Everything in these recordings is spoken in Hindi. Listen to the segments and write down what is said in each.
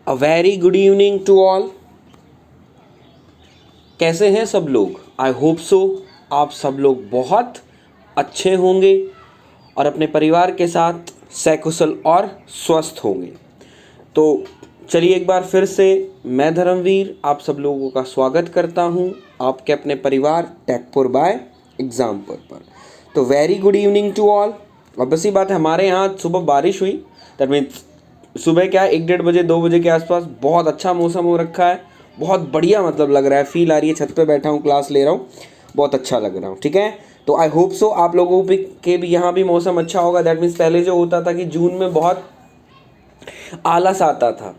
A very good evening to all. कैसे हैं सब लोग? आई होप सो आप सब लोग बहुत अच्छे होंगे और अपने परिवार के साथ सकुशल और स्वस्थ होंगे। तो चलिए एक बार फिर से मैं धर्मवीर आप सब लोगों का स्वागत करता हूं आपके अपने परिवार टेकपुर बाय एग्जामपुर पर। तो very good evening to all. और बस ही बात है, हमारे यहाँ सुबह बारिश हुई। दैट मीन्स सुबह क्या 1-1:30 2 बजे के आसपास बहुत अच्छा मौसम हो रखा है, बहुत बढ़िया मतलब लग रहा है, फील आ रही है। छत पे बैठा हूँ, क्लास ले रहा हूँ, बहुत अच्छा लग रहा हूँ। ठीक है, तो आई होप सो आप लोगों के भी यहाँ भी मौसम अच्छा होगा। दैट मीन्स पहले जो होता था कि जून में बहुत आलस आता था,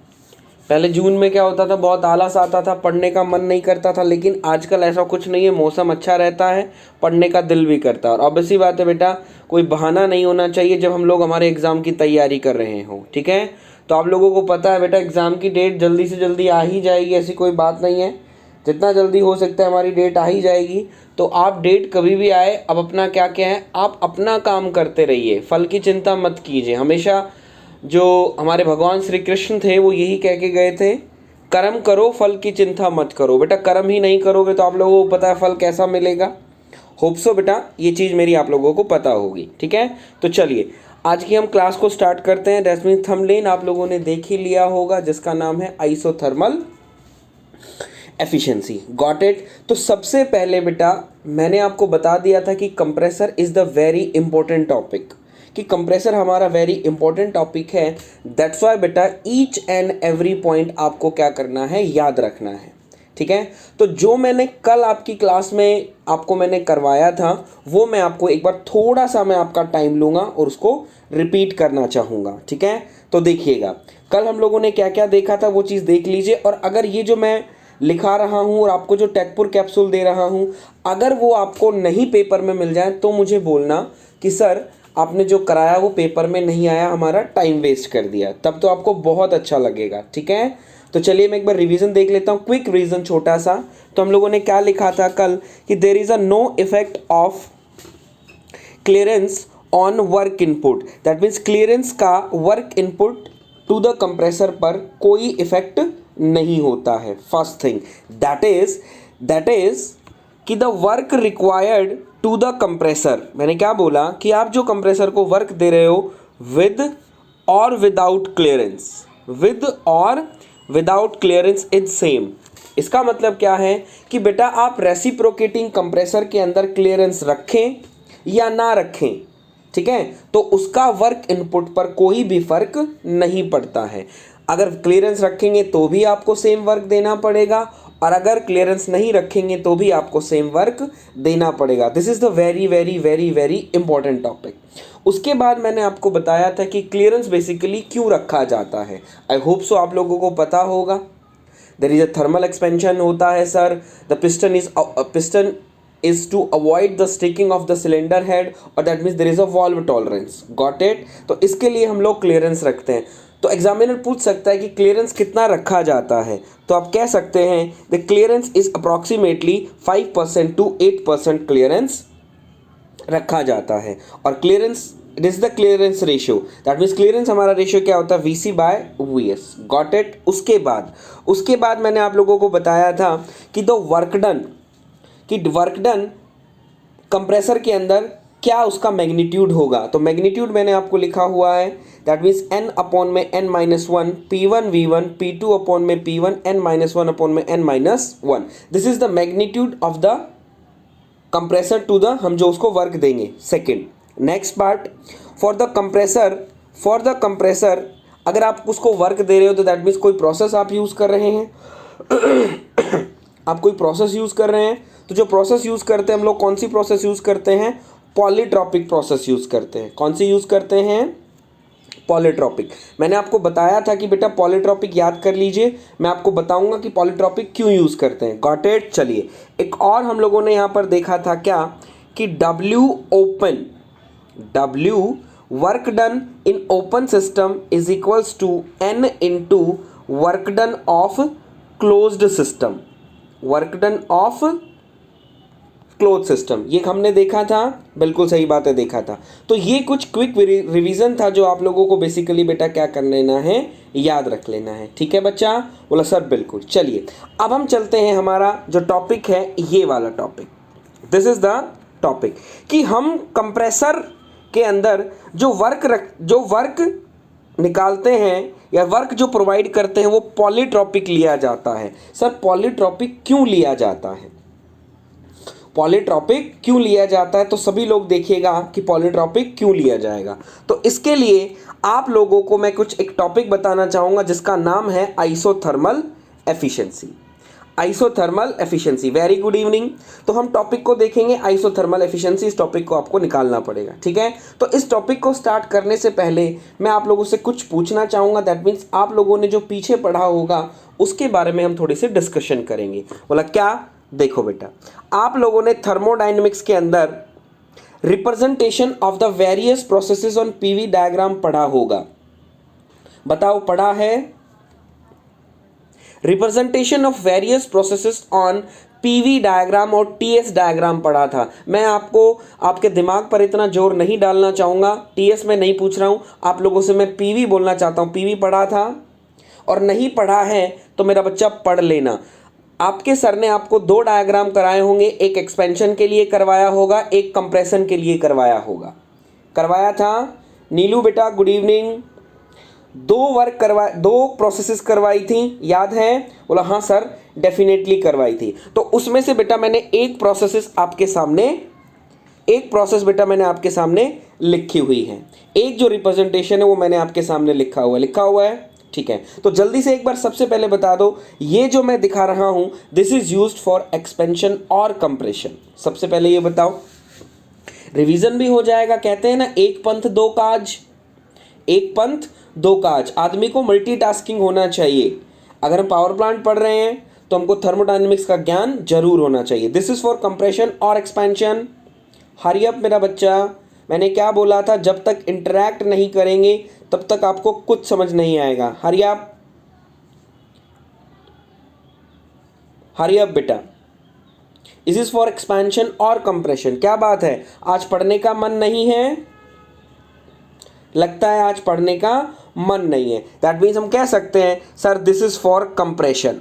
पहले जून में क्या होता था, बहुत आलस आता था, पढ़ने का मन नहीं करता था। लेकिन आजकल ऐसा कुछ नहीं है, मौसम अच्छा रहता है, पढ़ने का दिल भी करता है। और ऑब्वियसली बात है बेटा, कोई बहाना नहीं होना चाहिए जब हम लोग हमारे एग्ज़ाम की तैयारी कर रहे हों। ठीक है, तो आप लोगों को पता है बेटा, एग्ज़ाम की डेट जल्दी से जल्दी आ ही जाएगी, ऐसी कोई बात नहीं है। जितना जल्दी हो सकता है हमारी डेट आ ही जाएगी। तो आप डेट कभी भी आए, अब अपना क्या क्या है, आप अपना काम करते रहिए, फल की चिंता मत कीजिए। हमेशा जो हमारे भगवान श्री कृष्ण थे वो यही कह के गए थे, कर्म करो फल की चिंता मत करो। बेटा कर्म ही नहीं करोगे तो आप लोगों को पता है फल कैसा मिलेगा। होप सो बेटा ये चीज़ मेरी आप लोगों को पता होगी। ठीक है, तो चलिए आज की हम क्लास को स्टार्ट करते हैं। दैट मीन्स थंबनेल आप लोगों ने देख ही लिया होगा, जिसका नाम है आइसोथर्मल एफिशिएंसी। Got it. तो सबसे पहले बेटा मैंने आपको बता दिया था कि compressor is the very important topic, कि कंप्रेसर हमारा वेरी इंपॉर्टेंट टॉपिक है। दैट्स वाई बेटा ईच एंड एवरी पॉइंट आपको क्या करना है, याद रखना है। ठीक है, तो जो मैंने कल आपकी क्लास में आपको मैंने करवाया था वो मैं आपको एक बार थोड़ा सा मैं आपका टाइम लूँगा और उसको रिपीट करना चाहूँगा। ठीक है, तो देखिएगा कल हम लोगों ने क्या क्या देखा था वो चीज़ देख लीजिए। और अगर ये जो मैं लिखा रहा हूँ और आपको जो टेकपुर कैप्सूल दे रहा हूँ, अगर वो आपको नहीं पेपर में मिल जाए तो मुझे बोलना कि सर आपने जो कराया वो पेपर में नहीं आया, हमारा टाइम वेस्ट कर दिया, तब तो आपको बहुत अच्छा लगेगा। ठीक है, तो चलिए मैं एक बार रिवीजन देख लेता हूँ, क्विक रिवीजन छोटा सा। तो हम लोगों ने क्या लिखा था कल कि there is a no effect of clearance on work input. That means clearance का work input to the compressor पर कोई इफेक्ट नहीं होता है। फर्स्ट थिंग दैट इज कि the work required to the compressor, मैंने क्या बोला कि आप जो कंप्रेसर को वर्क दे रहे हो विद और विदाउट क्लियरेंस, विद और विदाउट क्लियरेंस इज सेम। इसका मतलब क्या है कि बेटा आप रेसिप्रोकेटिंग कंप्रेसर के अंदर क्लियरेंस रखें या ना रखें, ठीक है, तो उसका वर्क इनपुट पर कोई भी फर्क नहीं पड़ता है। अगर क्लियरेंस रखेंगे तो भी आपको सेम वर्क देना पड़ेगा और अगर क्लियरेंस नहीं रखेंगे तो भी आपको सेम वर्क देना पड़ेगा। This is the very very very very important topic. उसके बाद मैंने आपको बताया था कि क्लियरेंस बेसिकली क्यों रखा जाता है। आई होप सो आप लोगों को पता होगा। There is a thermal expansion होता है sir, the piston is to avoid the sticking of the cylinder head और that means there is a valve tolerance. Got it? तो इसके लिए हम लोग क्लियरेंस रखते हैं। तो एग्जामिनर पूछ सकता है कि क्लियरेंस कितना रखा जाता है, तो आप कह सकते हैं the clearance is approximately 5% to 8% clearance रखा जाता है। और clearance it is the clearance ratio. That means clearance हमारा रेशियो क्या होता है, VC/VS। Got it. उसके बाद मैंने आप लोगों को बताया था कि द वर्क डन कंप्रेसर के अंदर क्या उसका मैग्नीट्यूड होगा। तो मैग्नीट्यूड मैंने आपको लिखा हुआ है, that means n/n-1 P1V1 P2/में P1 n-1/n-1। This is the magnitude of the compressor to the हम जो उसको वर्क देंगे। Second, next part for the compressor अगर आप उसको वर्क दे रहे हो तो दैट मीन्स कोई प्रोसेस आप यूज़ कर रहे हैं आप कोई प्रोसेस यूज़ कर रहे हैं। तो जो प्रोसेस यूज़ करते हैं हम लोग, कौन सी प्रोसेस यूज़ करते हैं, पॉलीट्रॉपिक प्रोसेस यूज़ करते हैं। कौन सी यूज़ करते हैं, पॉलीट्रॉपिक। मैंने आपको बताया था कि बेटा पॉलीट्रॉपिक याद कर लीजिए, मैं आपको बताऊंगा कि पॉलीट्रॉपिक क्यों यूज़ करते हैं। Got it. चलिए एक और हम लोगों ने यहाँ पर देखा था क्या कि W work done in open system is equals to N into work done of closed system. Work done of closed system, ये हमने देखा था, बिल्कुल सही बात है, देखा था। तो ये कुछ क्विक रिवीजन था जो आप लोगों को बेसिकली बेटा क्या कर लेना है, याद रख लेना है। ठीक है बच्चा? बोला सर बिल्कुल। चलिए अब हम चलते हैं, हमारा जो टॉपिक है ये वाला topic, this is the topic कि हम कंप्रेसर के अंदर जो वर्क निकालते हैं या वर्क जो प्रोवाइड करते हैं वो पॉलीट्रॉपिक लिया जाता है। सर पॉलीट्रॉपिक क्यों लिया जाता है? पॉलीट्रॉपिक क्यों लिया जाता है? तो सभी लोग देखिएगा कि पॉलीट्रॉपिक क्यों लिया जाएगा। तो इसके लिए आप लोगों को मैं कुछ एक टॉपिक बताना चाहूँगा जिसका नाम है isothermal efficiency. Isothermal efficiency, very good evening. तो हम टॉपिक को देखेंगे आइसोथर्मल एफिशिएंसी, इस टॉपिक को आपको निकालना पड़ेगा। ठीक है? तो इस टॉपिक को स्टार्ट करने से पहले मैं आप लोगों से कुछ पूछना चाहूँगा, दैट मीन्स आप लोगों ने जो पीछे पढ़ा होगा उसके बारे में हम थोड़ी सी डिस्कशन करेंगे। बोला क्या? देखो बेटा, आप लोगों ने थर्मोडायनेमिक्स के अंदर representation of the various processes on PV diagram पढ़ा होगा। बताओ पढ़ा है? Representation of various processes on PV diagram और टीएस डायग्राम पढ़ा था। मैं आपको आपके दिमाग पर इतना जोर नहीं डालना चाहूँगा, टीएस में नहीं पूछ रहा हूँ आप लोगों से, मैं पीवी बोलना चाहता हूँ। पीवी पढ़ा था? और नहीं पढ़ा है तो मेरा बच्चा पढ़ लेना। आपके सर ने आपको 2 डायग्राम कराए होंगे, एक एक्सपेंशन के लिए करवाया होगा, एक कंप्रेशन के लिए करवाया होगा। करवाया था? नीलू बेटा गुड इवनिंग। 2 प्रोसेसेस करवाई थी, याद है? बोला हाँ सर डेफिनेटली करवाई थी। तो उसमें से बेटा मैंने एक प्रोसेस बेटा मैंने आपके सामने लिखी हुई है, एक जो रिप्रेजेंटेशन है वो मैंने आपके सामने लिखा हुआ है। ठीक है? तो जल्दी से एक बार सबसे पहले बता दो, ये जो मैं दिखा रहा हूं this is used for expansion और कंप्रेशन। सबसे पहले ये बताओ, रिवीजन भी हो जाएगा। कहते हैं ना एक पंथ दो काज, एक पंथ दो काज। आदमी को मल्टीटास्किंग होना चाहिए। अगर हम पावर प्लांट पढ़ रहे हैं तो हमको थर्मोडायनेमिक्स का ज्ञान जरूर होना चाहिए। दिस इज फॉर कंप्रेशन और एक्सपेंशन। हरी अप मेरा बच्चा, मैंने क्या बोला था, जब तक इंटरैक्ट नहीं करेंगे तब तक आपको कुछ समझ नहीं आएगा। हरी अप बेटा। इज इज फॉर एक्सपेंशन और कंप्रेशन। क्या बात है, आज पढ़ने का मन नहीं है? लगता है आज पढ़ने का मन नहीं है। दैट मीन्स हम कह सकते हैं sir this is for compression,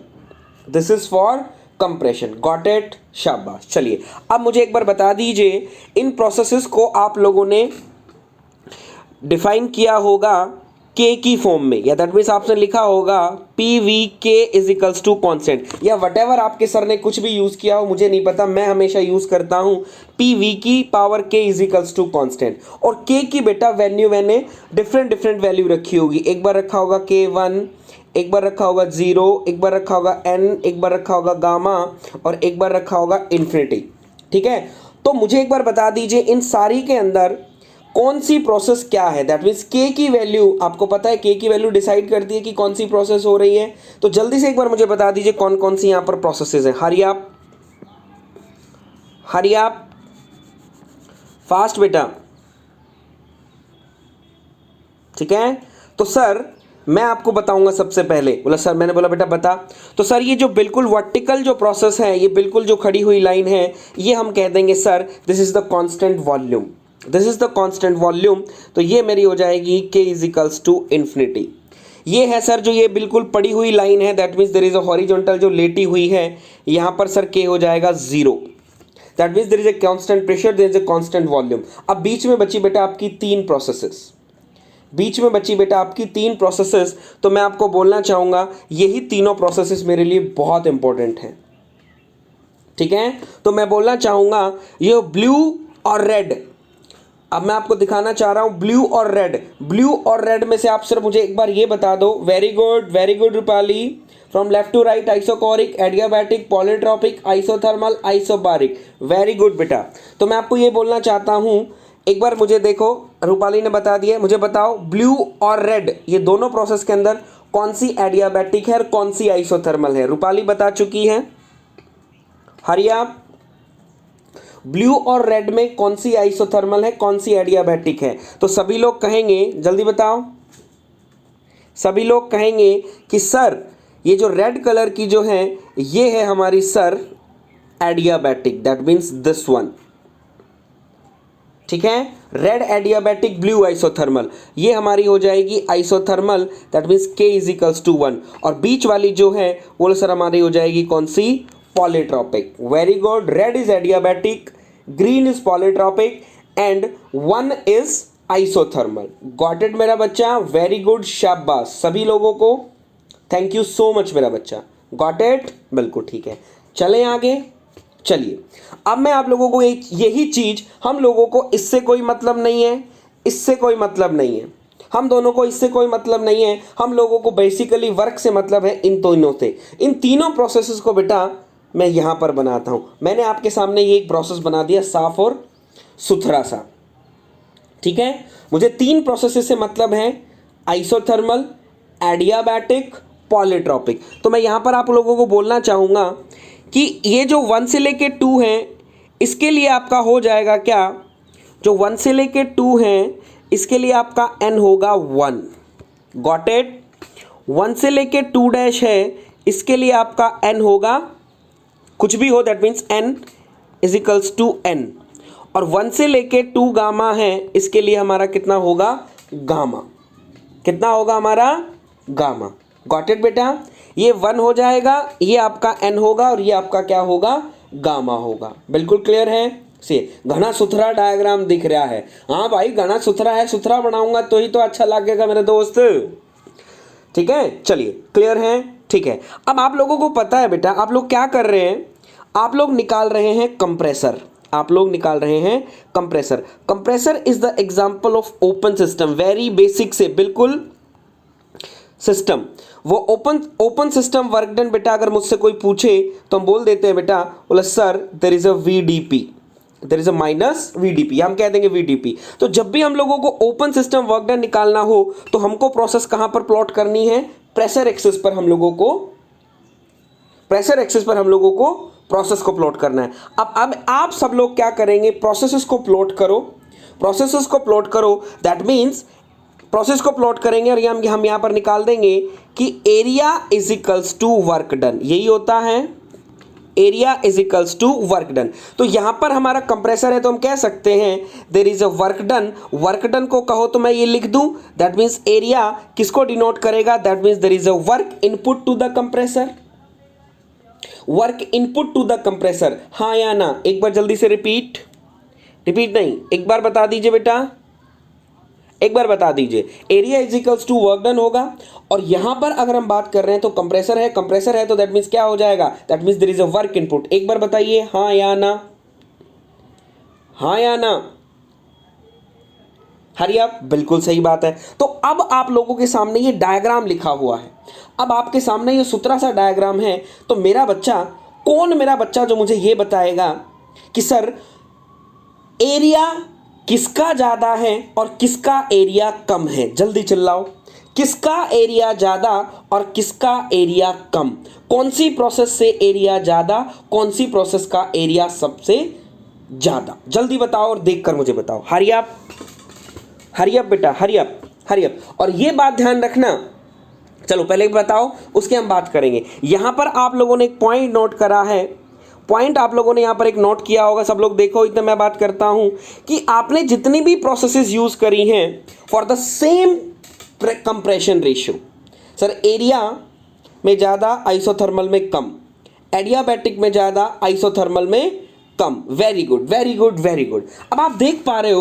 this is for compression. Got it? शाबाश। चलिए अब मुझे एक बार बता दीजिए, इन प्रोसेसेस को आप लोगों ने डिफाइन किया होगा के की फॉर्म में, या दैट मीन्स आपने लिखा होगा पी वी के इज इक्वल्स टू कॉन्स्टेंट, या वट एवर आपके सर ने कुछ भी यूज़ किया हो मुझे नहीं पता, मैं हमेशा यूज़ करता हूँ पी वी की पावर के इज इक्वल्स टू कॉन्स्टेंट। और के की बेटा वैल्यू मैंने डिफरेंट वैल्यू रखी होगी। एक बार रखा होगा K1, एक बार रखा होगा 0, एक बार रखा होगा n, एक बार रखा होगा गामा और एक बार रखा होगा इन्फिनिटी। ठीक है? तो मुझे एक बार बता दीजिए इन सारी के अंदर कौन सी प्रोसेस क्या है। दैट मीन्स के की वैल्यू, आपको पता है के की वैल्यू डिसाइड करती है कि कौन सी प्रोसेस हो रही है। तो जल्दी से एक बार मुझे बता दीजिए कौन कौन सी यहाँ पर प्रोसेसेस हैं। हरी आप फास्ट बेटा। ठीक है? तो सर मैं आपको बताऊंगा सबसे पहले। बोला सर, मैंने बोला बेटा बता। तो सर ये जो बिल्कुल वर्टिकल जो प्रोसेस है, ये बिल्कुल जो खड़ी हुई लाइन है, ये हम कह देंगे sir this is the constant volume, this is the constant volume. तो ये मेरी हो जाएगी के इज इक्वल्स टू इन्फिनिटी। ये है सर जो ये बिल्कुल पड़ी हुई लाइन है, that means there is a horizontal जो लेटी हुई है, यहाँ पर सर के हो जाएगा 0। That means there is a constant pressure, there is a constant volume. अब बीच में बची बेटा आपकी 3 प्रोसेसेस, तो मैं आपको बोलना चाहूँगा यही तीनों प्रोसेसेस मेरे लिए बहुत इंपॉर्टेंट हैं। ठीक है? तो मैं बोलना चाहूँगा ये ब्लू और रेड, अब मैं आपको दिखाना चाह रहा हूँ ब्लू और रेड में से आप सिर्फ मुझे एक बार ये बता दो। Very good Rupali. From left to right, isochoric, adiabatic, polytropic, isothermal, isobaric. Very good बेटा। तो मैं आपको ये बोलना चाहता हूँ, एक बार मुझे देखो, रूपाली ने बता दिया, मुझे बताओ ब्लू और रेड ये दोनों प्रोसेस के अंदर कौन सी एडियाबैटिक है और कौन सी आइसोथर्मल है। रूपाली बता चुकी है। हरिया, ब्लू और रेड में कौन सी आइसोथर्मल है, कौन सी एडियाबैटिक है? तो सभी लोग कहेंगे, जल्दी बताओ, सभी लोग कहेंगे कि सर ये जो रेड कलर की जो है ये है हमारी sir adiabatic, that means this one, ठीक है। रेड एडियाबैटिक, ब्लू आइसोथर्मल, ये हमारी हो जाएगी isothermal, that means K is equals to 1। और बीच वाली जो है वो सर हमारी हो जाएगी कौन सी, polytropic. Very good, red is adiabatic, green is polytropic and 1 is isothermal. Got it मेरा बच्चा, वेरी गुड, शाबाश सभी लोगों को, थैंक यू सो मच मेरा बच्चा, गॉट इट, बिल्कुल ठीक है। चलें आगे, चलिए अब मैं आप लोगों को एक यही चीज, हम लोगों को इससे कोई मतलब नहीं है, इससे कोई मतलब नहीं है, हम दोनों को इससे कोई मतलब नहीं है, हम लोगों को बेसिकली वर्क से मतलब है इन तीनों से। इन तीनों प्रोसेसेस को बेटा मैं यहां पर बनाता हूं। मैंने आपके सामने ये एक प्रोसेस बना दिया साफ और सुथरा सा, ठीक है। मुझे 3 प्रोसेसेस से मतलब है, आइसोथर्मल, एडियाबैटिक, पॉलीट्रॉपिक। तो मैं यहां पर आप लोगों को बोलना चाहूंगा कि ये जो 1 से लेके 2 हैं, इसके लिए आपका हो जाएगा क्या, जो 1 से लेके 2 हैं इसके लिए आपका n होगा 1, गॉट इट। 1 से लेके 2 डैश है, इसके लिए आपका n होगा, कुछ भी हो that means n is equals to n। और 1 से लेके 2 गामा है, इसके लिए हमारा कितना होगा, गामा, कितना होगा हमारा, गामा। गॉट इट बेटा, ये 1 हो जाएगा, ये आपका n होगा और ये आपका क्या होगा, गामा होगा। बिल्कुल क्लियर है, से घना सुथरा डायग्राम दिख रहा है। हाँ भाई घना सुथरा है, सुथरा बनाऊंगा तो ही तो अच्छा लगेगा मेरे दोस्त, ठीक है। चलिए क्लियर है, ठीक है। अब आप लोगों को पता है बेटा, आप लोग क्या कर रहे हैं, आप लोग निकाल रहे हैं कंप्रेसर, आप लोग निकाल रहे हैं compressor. Compressor is the example of open system, very basic से बिल्कुल सिस्टम। वो ओपन सिस्टम वर्क डन बेटा अगर मुझसे कोई पूछे तो हम बोल देते हैं बेटा, बोला sir there is a VDP, there is a minus VDP, हम कह देंगे VDP। तो जब भी हम लोगों को ओपन सिस्टम वर्क डन निकालना हो तो हमको प्रोसेस कहां पर प्लॉट करनी है, प्रेशर एक्सिस पर हम लोगों को, प्रेशर एक्सिस पर हम लोगों को प्रोसेस को प्लॉट करना है। अब आप सब लोग क्या करेंगे, प्रोसेसेस को प्लॉट करो, प्रोसेसेस को प्लॉट करो, दैट मीन्स प्रोसेस को प्लॉट करेंगे और हम यहां पर निकाल देंगे कि area is equals to work done, यही होता है, area is equals to work done. तो यहां पर हमारा कंप्रेसर है तो हम कह सकते हैं there is a work done, work done को कहो तो मैं ये लिख दूं, दैट मीन्स एरिया किसको डिनोट करेगा, that means there is a work input to the compressor, work input to the compressor, हाँ या ना, एक बार जल्दी से रिपीट नहीं, एक बार बता दीजिए बेटा, एक बार बता दीजिए। Area is equals to work done होगा, और यहां पर अगर हम बात कर रहे हैं तो कंप्रेसर है, कंप्रेसर है तो दैट मीन्स क्या हो जाएगा, that means there is a work input. एक बार बताइए हाँ या ना, हाँ या ना, हरी आप, बिल्कुल सही बात है। तो अब आप लोगों के सामने ये डायग्राम लिखा हुआ है, अब आपके सामने ये सुथरा सा डायग्राम है, तो मेरा बच्चा, कौन मेरा बच्चा जो मुझे ये बताएगा कि सर एरिया किसका ज्यादा है और किसका एरिया कम है, जल्दी चिल्लाओ, किसका एरिया ज्यादा और किसका एरिया कम, कौन सी प्रोसेस से एरिया ज्यादा, कौन सी प्रोसेस का एरिया सबसे ज्यादा, जल्दी बताओ और देखकर मुझे बताओ। हरी अप बेटा, हरी अप। और ये बात ध्यान रखना, चलो पहले बताओ उसके हम बात करेंगे। यहां पर आप लोगों ने एक पॉइंट नोट करा है, पॉइंट आप लोगों ने यहां पर एक नोट किया होगा, सब लोग देखो, इतना मैं बात करता हूं कि आपने जितनी भी प्रोसेसेस यूज करी हैं for the same compression ratio, sir area में ज़्यादा आइसोथर्मल में कम, एडियाबैटिक में ज़्यादा आइसोथर्मल में कम, very good very good very good. अब आप देख पा रहे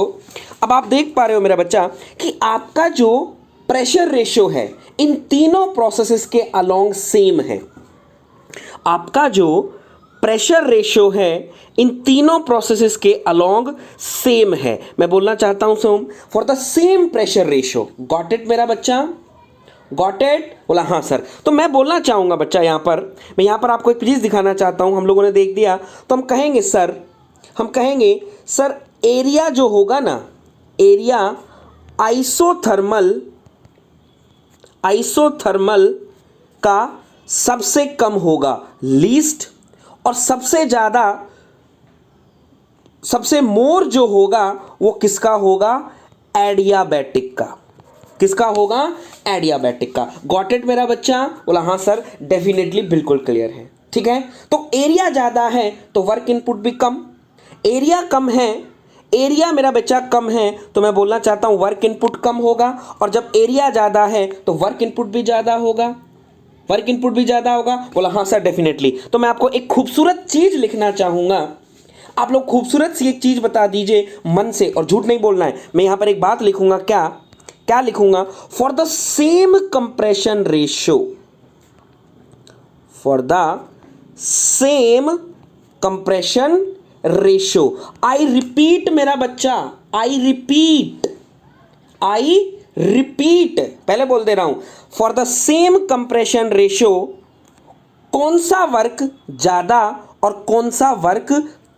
हो मेरा बच्चा कि आपका जो प्रेशर रेशियो है इन तीनों प्रोसेसेस के अलोंग सेम है, आपका जो प्रेशर रेशियो है इन तीनों प्रोसेसेस के अलोंग सेम है। मैं बोलना चाहता हूं some, for the same pressure ratio, got it मेरा बच्चा, गॉट इट, बोला हाँ सर। तो मैं बोलना चाहूंगा बच्चा, मैं यहां पर आपको एक चीज दिखाना चाहता हूं, हम लोगों ने देख दिया तो हम कहेंगे सर एरिया जो होगा ना, एरिया आइसोथर्मल का सबसे कम होगा, लीस्ट, और सबसे ज्यादा, सबसे मोर जो होगा वो किसका होगा, एडियाबैटिक का, किसका होगा, एडियाबैटिक का। गॉट इट मेरा बच्चा, बोला हाँ सर, डेफिनेटली, बिल्कुल क्लियर है, ठीक है। तो एरिया ज्यादा है तो वर्क इनपुट भी कम, एरिया कम है, एरिया मेरा बच्चा कम है तो मैं बोलना चाहता हूं वर्क इनपुट कम होगा, और जब एरिया ज्यादा है तो वर्क इनपुट भी ज्यादा होगा, वर्क इनपुट भी ज्यादा होगा। बोला हाँ सर डेफिनेटली। तो मैं आपको एक खूबसूरत चीज लिखना चाहूंगा, आप लोग खूबसूरत सी एक चीज बता दीजिए मन से, और झूठ नहीं बोलना है। मैं यहां पर एक बात लिखूंगा, क्या क्या लिखूंगा, for the same compression ratio, for the same compression ratio, I repeat मेरा बच्चा, आई रिपीट, आई रिपीट, पहले बोल दे रहा हूं, for the same compression ratio कौन सा वर्क ज्यादा और कौन सा वर्क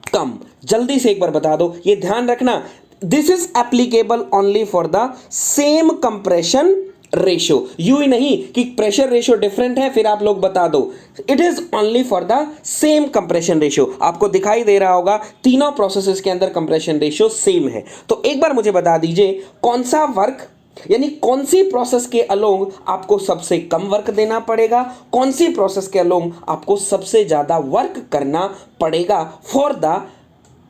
कम, जल्दी से एक बार बता दो, ये ध्यान रखना, this is applicable only for the same compression ratio, यू ही नहीं कि प्रेशर रेशियो डिफरेंट है फिर आप लोग बता दो, it is only for the same compression ratio. आपको दिखाई दे रहा होगा तीनों प्रोसेसेस के अंदर कंप्रेशन रेशियो सेम है। तो एक बार मुझे बता दीजिए कौन सा वर्क, यानी कौन सी प्रोसेस के अलोंग आपको सबसे कम वर्क देना पड़ेगा, कौन सी प्रोसेस के अलोंग आपको सबसे ज्यादा वर्क करना पड़ेगा for the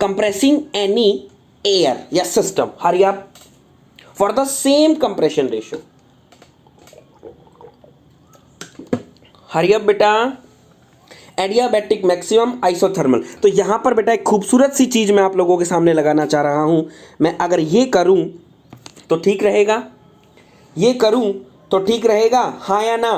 compressing any air या system. Hurry up, for the same compression ratio, hurry up बेटा, एडियाबैटिक मैक्सिमम आइसोथर्मल। तो यहां पर बेटा एक खूबसूरत सी चीज मैं आप लोगों के सामने लगाना चाह रहा हूं, मैं अगर ये करूं तो ठीक रहेगा, ये करूं तो ठीक रहेगा, हाँ या ना,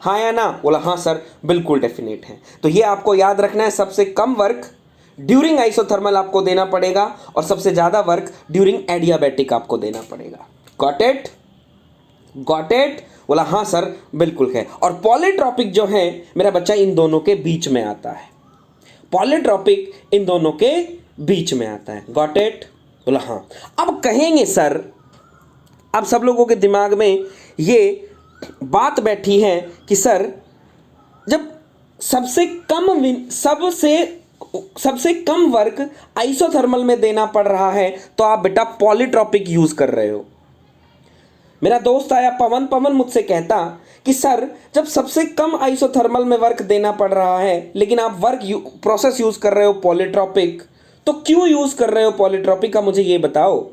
हाँ या ना, बोला हाँ सर बिल्कुल डेफिनेट है। तो ये आपको याद रखना है, सबसे कम वर्क ड्यूरिंग आइसोथर्मल आपको देना पड़ेगा और सबसे ज्यादा वर्क ड्यूरिंग एडियाबैटिक आपको देना पड़ेगा। गॉट इट, गॉट इट, बोला हाँ सर बिल्कुल है। और पॉलीट्रॉपिक जो है मेरा बच्चा इन दोनों के बीच में आता है, पॉलीट्रॉपिक इन दोनों के बीच में आता है। गॉट इट, बोला हाँ। अब कहेंगे सर, अब सब लोगों के दिमाग में ये बात बैठी है कि सर जब सबसे कम वर्क आइसोथर्मल में देना पड़ रहा है तो आप बेटा पॉलीट्रॉपिक यूज कर रहे हो। मेरा दोस्त आया पवन, पवन मुझसे कहता कि सर जब सबसे कम आइसोथर्मल में वर्क देना पड़ रहा है लेकिन आप प्रोसेस यूज कर रहे हो पॉलीट्रॉपिक, तो क्यों यूज कर रहे हो पॉलीट्रॉपिक का, मुझे ये बताओ।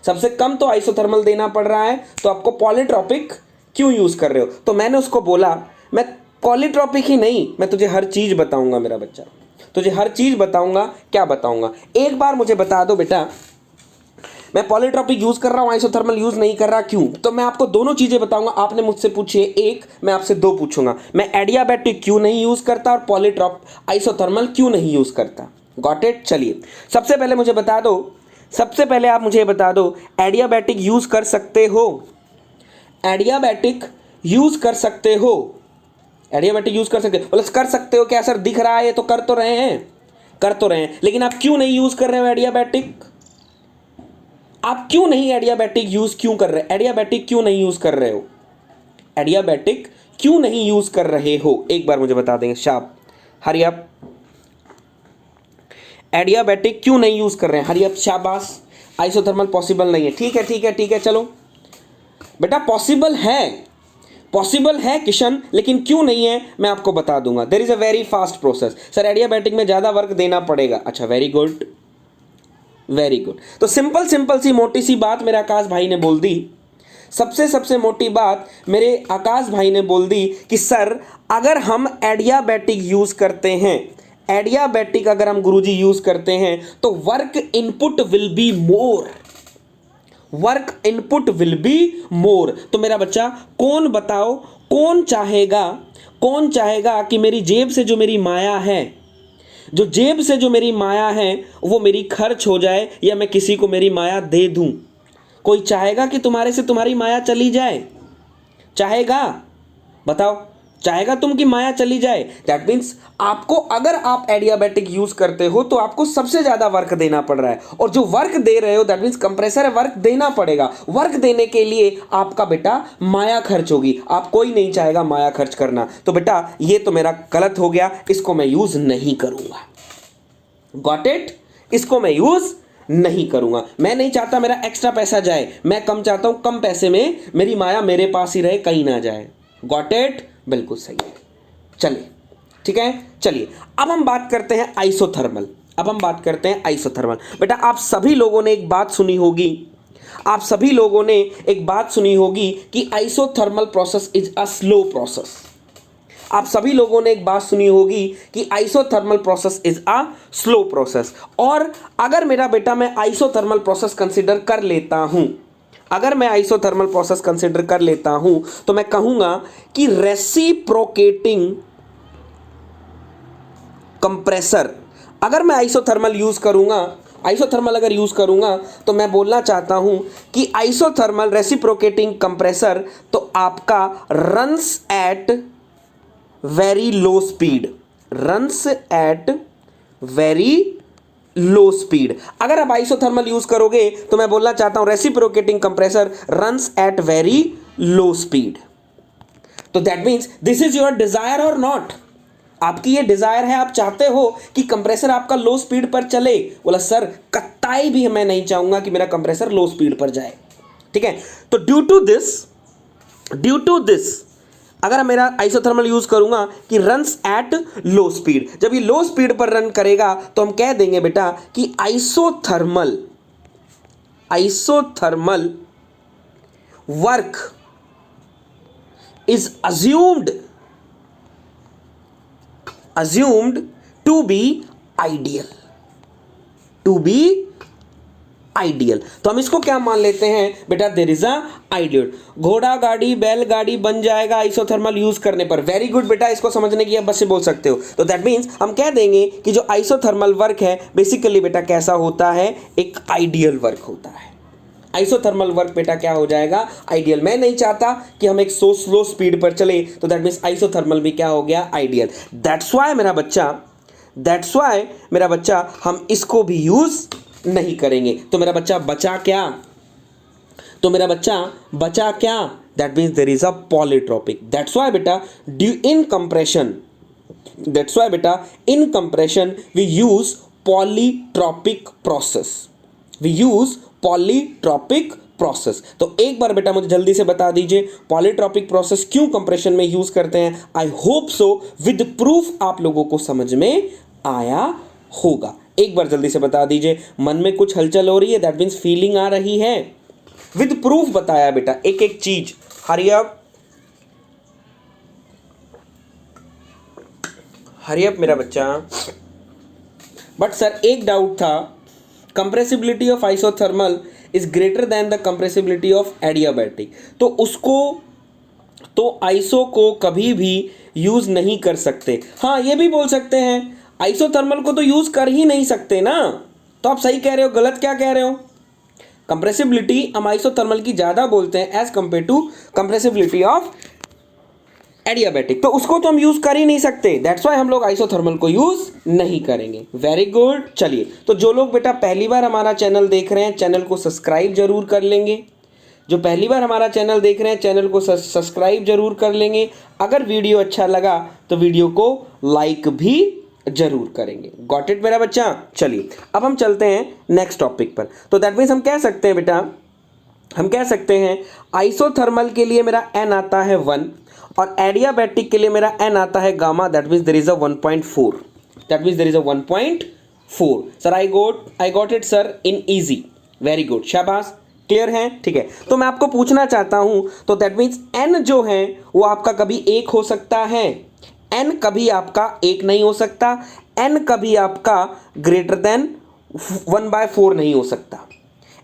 सबसे कम तो आइसोथर्मल देना पड़ रहा है तो आपको पॉलीट्रॉपिक क्यों यूज कर रहे हो। तो मैंने उसको बोला मैं पॉलीट्रॉपिक ही नहीं, मैं तुझे हर चीज बताऊंगा मेरा बच्चा, तुझे हर चीज बताऊंगा। क्या बताऊंगा, एक बार मुझे बता दो बेटा, मैं पॉलीट्रॉपिक यूज कर रहा हूं आइसोथर्मल यूज नहीं कर रहा, क्यों। तो मैं आपको दोनों चीजें बताऊंगा, आपने मुझसे पूछी है एक, मैं आपसे दो पूछूंगा। मैं एडियाबैटिक क्यों नहीं यूज करता और पॉलीट्रॉप आइसोथर्मल क्यों नहीं यूज करता। Got it. चलिए सबसे पहले मुझे बता दो, सबसे पहले आप मुझे बता दो एडियाबैटिक यूज कर सकते हो, एडियाबैटिक यूज कर सकते हो, एडियाबैटिक यूज कर सकते हो। बोले कर सकते हो क्या सर, दिख रहा है, ये तो कर तो रहे हैं, कर तो रहे हैं, लेकिन आप क्यों नहीं यूज कर रहे हो एडियाबैटिक, आप क्यों नहीं एडियाबैटिक यूज क्यों कर रहे, एडियाबैटिक क्यों नहीं यूज कर रहे हो, एडियाबैटिक क्यों नहीं यूज कर रहे हो, एक बार मुझे बता देंगे। शाप, हरी अप, एडियाबैटिक क्यों नहीं यूज कर रहे हैं, हरी अप, शाबाश। आइसोथर्मल पॉसिबल नहीं है, ठीक है ठीक है ठीक है, चलो बेटा पॉसिबल है, पॉसिबल है किशन, लेकिन क्यों नहीं है मैं आपको बता दूंगा। There is a very fast process. Sir adiabatic में ज्यादा वर्क देना पड़ेगा, अच्छा वेरी गुड, वेरी गुड। तो सिंपल सी मोटी सी बात मेरे आकाश भाई ने बोल दी, सबसे मोटी बात मेरे आकाश भाई ने बोल दी कि सर अगर हम एडियाबैटिक यूज करते हैं, एडियाबैटिक अगर हम गुरुजी यूज करते हैं तो work input will be more, work input will be more. तो मेरा बच्चा कौन बताओ, कौन चाहेगा कि मेरी जेब से जो मेरी माया है, जो जेब से जो मेरी माया है वो मेरी खर्च हो जाए या मैं किसी को मेरी माया दे दूं। कोई चाहेगा कि तुम्हारे से तुम्हारी माया चली जाए, चाहेगा, बताओ चाहेगा तुम कि माया चली जाए। दैट मीन्स आपको, अगर आप एडियाबैटिक यूज करते हो तो आपको सबसे ज्यादा वर्क देना पड़ रहा है, और जो वर्क दे रहे हो दैट मीन्स कंप्रेसर है, वर्क देना पड़ेगा। वर्क देने के लिए आपका बेटा माया खर्च होगी, आप कोई नहीं चाहेगा माया खर्च करना। तो बेटा ये तो मेरा गलत हो गया, इसको मैं यूज नहीं करूंगा। गॉट इट, इसको मैं यूज नहीं करूंगा। मैं नहीं चाहता मेरा एक्स्ट्रा पैसा जाए, मैं कम चाहता हूं कम पैसे में मेरी माया मेरे पास ही रहे, कहीं ना जाए। गॉट इट, बिल्कुल सही है। चलिए ठीक है, चलिए अब हम बात करते हैं आइसोथर्मल। अब हम बात करते हैं आइसोथर्मल। बेटा आप सभी लोगों ने एक बात सुनी होगी, आप सभी लोगों ने एक बात सुनी होगी कि isothermal process is a slow process. आप सभी लोगों ने एक बात सुनी होगी कि isothermal process is a slow process. और अगर मेरा बेटा मैं आइसोथर्मल प्रोसेस कंसीडर कर लेता हूं, अगर मैं आइसोथर्मल प्रोसेस कंसीडर कर लेता हूं तो मैं कहूंगा कि रेसिप्रोकेटिंग कंप्रेसर, अगर मैं आइसोथर्मल यूज करूंगा, आइसोथर्मल अगर यूज करूंगा तो मैं बोलना चाहता हूं कि आइसोथर्मल रेसिप्रोकेटिंग कंप्रेसर तो आपका runs at very low speed, runs at very low speed. अगर आप आइसोथर्मल यूज करोगे तो मैं बोलना चाहता हूं reciprocating compressor runs at very low speed. तो that means this is your desire और नॉट, आपकी ये डिजायर है, आप चाहते हो कि कंप्रेसर आपका लो स्पीड पर चले। बोला सर कत्ताई भी मैं नहीं चाहूंगा कि मेरा कंप्रेसर लो स्पीड पर जाए, ठीक है। तो ड्यू टू दिस अगर मेरा आइसोथर्मल यूज करूंगा कि रन्स एट लो स्पीड, जब ये लो स्पीड पर रन करेगा तो हम कह देंगे बेटा कि isothermal work is assumed to be ideal। तो हम इसको क्या मान लेते हैं बेटा, देयर इज अ आइडियल। घोड़ा गाड़ी बैलगाड़ी बन जाएगा आइसोथर्मल यूज करने पर। वेरी गुड बेटा, इसको समझने की आप बस से बोल सकते हो। तो दैट मीन्स हम कह देंगे कि जो आइसोथर्मल वर्क है बेसिकली बेटा कैसा होता है, एक आइडियल वर्क होता है। आइसोथर्मल वर्क बेटा क्या हो जाएगा, आइडियल। मैं नहीं चाहता कि हम एक सो स्लो स्पीड पर चले, तो दैट मीन्स आइसोथर्मल भी क्या हो गया, आइडियल। दैट्स वाई मेरा बच्चा हम इसको भी यूज नहीं करेंगे। तो मेरा बच्चा बचा क्या, that means there is a polytropic. That's why बेटा in compression we use polytropic process. तो एक बार बेटा मुझे जल्दी से बता दीजिए पॉलीट्रॉपिक प्रोसेस क्यों कंप्रेशन में यूज करते हैं। I hope so with proof आप लोगों को समझ में आया होगा। एक बार जल्दी से बता दीजिए, मन में कुछ हलचल हो रही है, दैट मीन्स फीलिंग आ रही है। विद प्रूफ बताया बेटा एक एक चीज। हरी अप मेरा बच्चा। बट सर एक डाउट था, compressibility of isothermal is greater than the compressibility of adiabatic. तो उसको तो आइसो को कभी भी यूज नहीं कर सकते। हाँ ये भी बोल सकते हैं आइसोथर्मल को तो यूज कर ही नहीं सकते ना। तो आप सही कह रहे हो, गलत क्या कह रहे हो। कंप्रेसिबिलिटी हम आइसोथर्मल की ज्यादा बोलते हैं as compare to compressibility of adiabatic. तो उसको तो हम यूज कर ही नहीं सकते, दैट्स वाई हम लोग आइसोथर्मल को यूज नहीं करेंगे। Very good. चलिए तो जो लोग बेटा पहली बार हमारा चैनल देख रहे हैं चैनल को सब्सक्राइब जरूर कर लेंगे। जो पहली बार हमारा चैनल देख रहे हैं चैनल को सब्सक्राइब जरूर कर लेंगे। अगर वीडियो अच्छा लगा तो वीडियो को लाइक भी जरूर करेंगे। गॉट इट मेरा बच्चा। चलिए अब हम चलते हैं नेक्स्ट टॉपिक पर। तो दैट मीन्स हम कह सकते हैं बेटा, हम कह सकते हैं आइसोथर्मल के लिए मेरा एन आता है 1 और एडियाबैटिक के लिए मेरा एन आता है gamma, that means there is a 1.4, that means there is a 1.4। Sir I got it sir in easy. Very good, शाबाश, क्लियर है, ठीक है। तो मैं आपको पूछना चाहता हूं, तो दैट मीन्स एन जो है वो आपका कभी 1 हो सकता है, एन कभी आपका 1 नहीं हो सकता, एन कभी आपका ग्रेटर देन 1/4 नहीं हो सकता,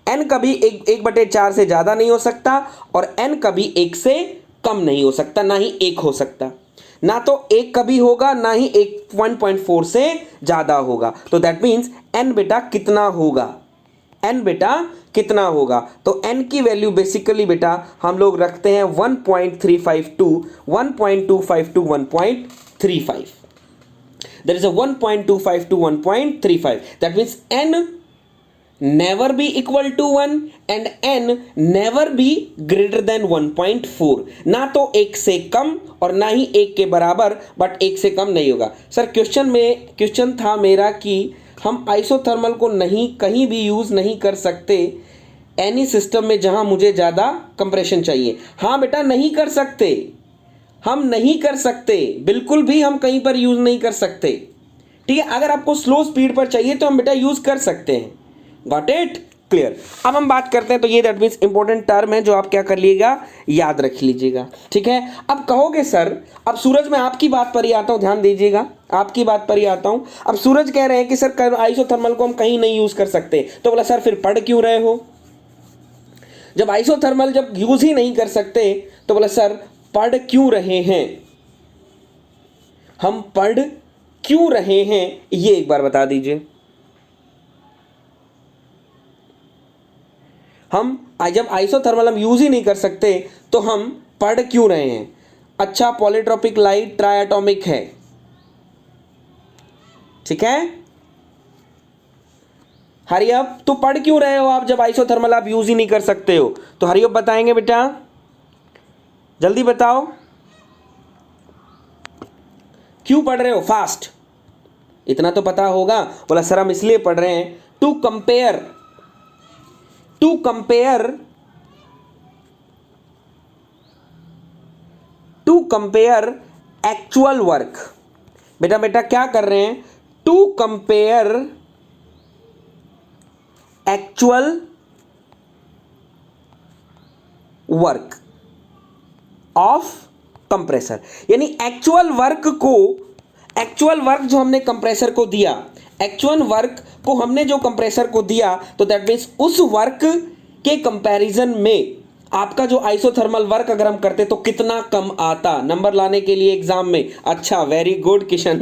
एन कभी 1/4 से ज़्यादा नहीं हो सकता और एन कभी 1 से कम नहीं हो सकता, ना ही 1 हो सकता। ना तो 1 कभी होगा ना ही 1.4 से ज़्यादा होगा। तो दैट मीन्स एन बेटा कितना होगा, एन बेटा कितना होगा। तो एन की वैल्यू बेसिकली बेटा हम लोग रखते हैं 1.35 to 1.25 to 1.35। There is a 1.25 to 1.35. That means n never be equal to 1 and n never be greater than 1.4। ना तो 1 से कम और ना ही 1 के बराबर, बट 1 से कम नहीं होगा। सर क्वेश्चन था मेरा कि हम आइसोथर्मल को नहीं कहीं भी यूज़ नहीं कर सकते एनी सिस्टम में जहां मुझे ज़्यादा कंप्रेशन चाहिए। हाँ बेटा नहीं कर सकते, हम नहीं कर सकते, बिल्कुल भी हम कहीं पर यूज नहीं कर सकते। ठीक है, अगर आपको स्लो स्पीड पर चाहिए तो हम बेटा यूज कर सकते हैं। Got it, clear. अब हम बात करते हैं, तो ये दैट मीन्स इंपॉर्टेंट टर्म है जो आप क्या कर लीजिएगा, याद रख लीजिएगा। ठीक है, अब कहोगे सर, अब सूरज मैं आपकी बात पर ही आता हूं, ध्यान दीजिएगा, आपकी बात पर ही आता हूं। अब सूरज कह रहे हैं कि सर आइसोथर्मल को हम कहीं नहीं यूज कर सकते, तो बोला सर फिर पढ़ क्यों रहे हो? जब आइसोथर्मल जब यूज ही नहीं कर सकते तो बोला सर पढ़ क्यों रहे हैं, हम पढ़ क्यों रहे हैं, ये एक बार बता दीजिए। हम जब आइसोथर्मल हम यूज ही नहीं कर सकते तो हम पढ़ क्यों रहे हैं? अच्छा, पॉलीट्रॉपिक लाइट ट्राइएटॉमिक है, ठीक है। हरियप, तो पढ़ क्यों रहे हो आप जब आइसोथर्मल आप यूज ही नहीं कर सकते हो? तो हरियप बताएंगे बेटा, जल्दी बताओ क्यों पढ़ रहे हो, फास्ट, इतना तो पता होगा। बोला सर हम इसलिए पढ़ रहे हैं टू कंपेयर एक्चुअल वर्क। बेटा बेटा क्या कर रहे हैं? To compare actual work of compressor, यानी एक्चुअल वर्क जो हमने कंप्रेसर को दिया, एक्चुअल वर्क को हमने जो कंप्रेसर को दिया, तो दैट मीन्स उस वर्क के कंपैरिजन में आपका जो आइसोथर्मल वर्क अगर हम करते तो कितना कम आता नंबर लाने के लिए एग्जाम में। अच्छा, वेरी गुड किशन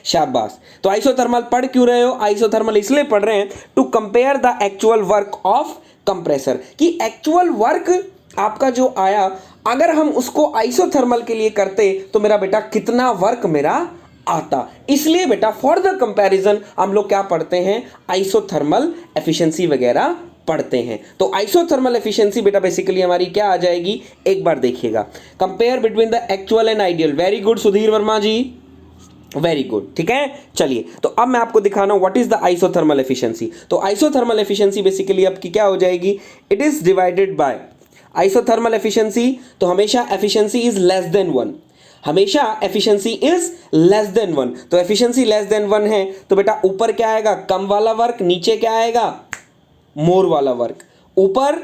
शाबाश। तो आइसोथर्मल पढ़ क्यों रहे हो? आइसोथर्मल इसलिए पढ़ रहे हैं to compare the actual work of compressor, कि एक्चुअल वर्क आपका जो आया अगर हम उसको आइसोथर्मल के लिए करते तो मेरा बेटा कितना वर्क मेरा आता। इसलिए बेटा फॉर द कंपैरिजन हम लोग क्या पढ़ते हैं, आइसोथर्मल एफिशिएंसी वगैरह पढ़ते हैं। तो आइसोथर्मल एफिशिएंसी बेटा बेसिकली हमारी क्या आ जाएगी, एक बार देखिएगा, compare between the actual and ideal. Very good Sudhir Verma ji, very good, ठीक है। चलिए, तो अब मैं आपको दिखाना हूं what is the isothermal efficiency. तो आइसोथर्मल एफिशिएंसी बेसिकली आपकी क्या हो जाएगी, it is divided by isothermal efficiency, तो हमेशा एफिशिएंसी इज लेस देन 1, हमेशा एफिशिएंसी इज लेस देन 1। तो एफिशिएंसी लेस देन 1 है तो बेटा ऊपर क्या आएगा, कम वाला वर्क, नीचे क्या आएगा, मोर वाला वर्क। ऊपर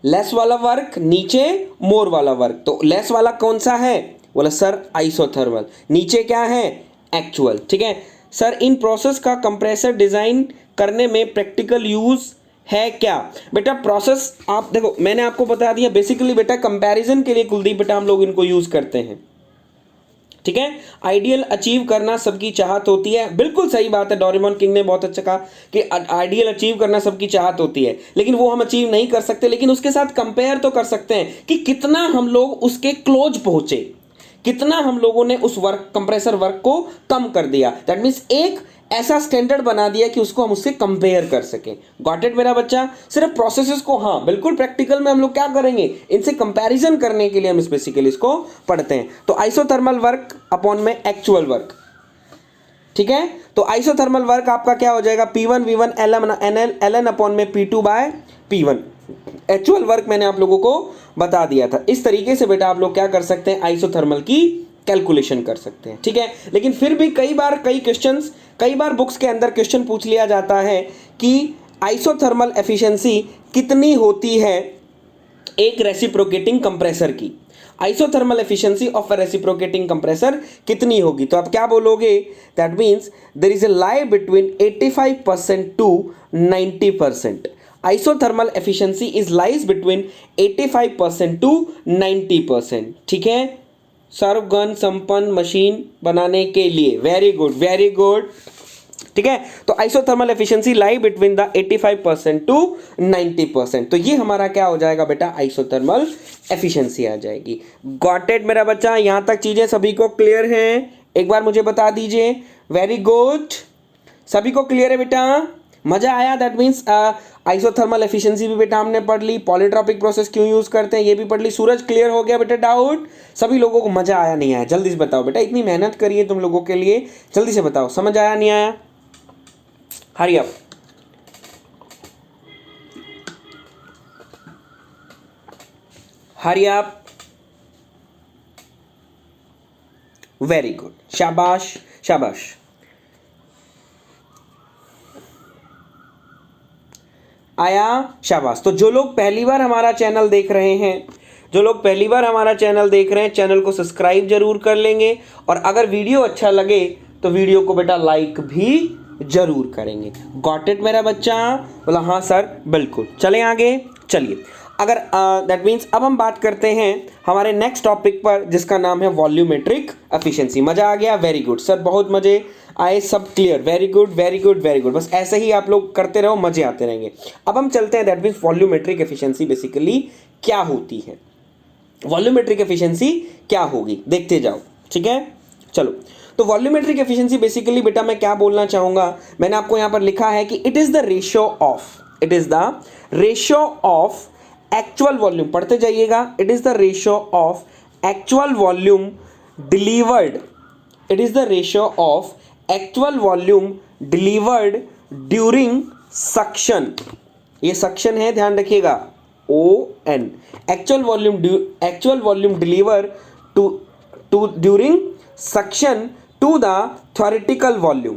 लेस वाला वर्क, नीचे मोर वाला वर्क। तो लेस वाला कौन सा है? बोला सर आइसोथर्मल। नीचे क्या है, एक्चुअल, ठीक है। सर इन प्रोसेस का कंप्रेसर डिजाइन करने में प्रैक्टिकल यूज है क्या? बेटा प्रोसेस आप देखो, मैंने आपको बता दिया बेसिकली बेटा कंपैरिजन के लिए कुलदीप बेटा हम लोग इनको यूज करते हैं, ठीक है। आइडियल अचीव करना सबकी चाहत होती है, बिल्कुल सही बात है, डोरेमोन किंग ने बहुत अच्छा कहा कि आइडियल अचीव करना सबकी चाहत होती है, लेकिन वो हम अचीव नहीं कर सकते, लेकिन उसके साथ कंपेयर तो कर सकते हैं कि कितना हम लोग उसके क्लोज पहुंचे, कितना हम लोगों ने उस वर्क कंप्रेसर वर्क को कम कर दिया। दैट मीन्स एक ऐसा स्टैंडर्ड बना दिया कि उसको हम उससे कंपेयर कर सकें। गॉट इट मेरा बच्चा? सिर्फ प्रोसेसेस को, हाँ बिल्कुल, प्रैक्टिकल में हम लोग क्या करेंगे, इनसे कंपैरिजन करने के लिए हम बेसिकली इसको पढ़ते हैं। तो आइसोथर्मल वर्क अपॉन में एक्चुअल वर्क, ठीक है। तो आइसोथर्मल वर्क आपका क्या हो जाएगा, P1 V1 ln अपॉन में P2 by P1। Actual work मैंने आप लोगों को बता दिया था। इस तरीके से बेटा आप लोग क्या कर सकते हैं, आइसोथर्मल की कैलकुलेशन कर सकते हैं, ठीक है। लेकिन फिर भी कई बार बुक्स के अंदर क्वेश्चन पूछ लिया जाता है कि आइसोथर्मल एफिशिएंसी कितनी होती है एक रेसिप्रोकेटिंग कंप्रेसर की, isothermal efficiency of a reciprocating compressor कितनी होगी? तो आप क्या बोलोगे, that means there is a lie between 85% to 90%। Isothermal efficiency is lies between 85% to 90%, ठीक है। सर्वगन संपन्न मशीन बनाने के लिए, वेरी गुड वेरी गुड, ठीक है। तो isothermal efficiency lie between the 85% to 90%। तो ये हमारा क्या हो जाएगा बेटा, आइसोथर्मल एफिशिएंसी आ जाएगी। गॉट इट मेरा बच्चा? यहां तक चीजें सभी को क्लियर हैं? एक बार मुझे बता दीजिए। वेरी गुड, सभी को क्लियर है बेटा? मजा आया? दैट मीन्स आइसोथर्मल एफिशिएंसी भी बेटा हमने पढ़ ली, पॉलीट्रॉपिक प्रोसेस क्यों यूज करते हैं ये भी पढ़ ली। सूरज क्लियर हो गया बेटा डाउट? सभी लोगों को मजा आया नहीं आया? जल्दी से बताओ बेटा, इतनी मेहनत करिए तुम लोगों के लिए, जल्दी से बताओ समझ आया नहीं आया? हरी up, hurry up. Very good, शाबाश शाबाश। आया, शाबाश। तो जो लोग पहली बार हमारा चैनल देख रहे हैं, जो लोग पहली बार हमारा चैनल देख रहे हैं, चैनल को सब्सक्राइब जरूर कर लेंगे, और अगर वीडियो अच्छा लगे तो वीडियो को बेटा लाइक भी जरूर करेंगे। गॉट इट मेरा बच्चा? बोला हाँ सर बिल्कुल। चलें आगे, चलिए। अगर दैट मीन्स अब हम बात करते हैं हमारे नेक्स्ट टॉपिक पर, जिसका नाम है वॉल्यूमेट्रिक एफिशिएंसी। मजा आ गया? वेरी गुड सर, बहुत मजे आए, सब clear, very good very good very good. बस ऐसे ही आप लोग करते रहो, मजे आते रहेंगे। अब हम चलते हैं, that means volumetric efficiency basically क्या होती है, वॉल्यूमेट्रिक एफिशिएंसी क्या होगी, देखते जाओ, ठीक है। चलो, तो वॉल्यूमेट्रिक एफिशिएंसी बेसिकली बेटा मैं क्या बोलना चाहूंगा, मैंने आपको यहां पर लिखा है कि it is the ratio of actual volume, पढ़ते जाइएगा। It is the ratio of actual volume delivered, it is the ratio of actual volume delivered during suction. ये सक्शन है, ध्यान रखिएगा, ON, actual volume deliver to during suction to the theoretical volume,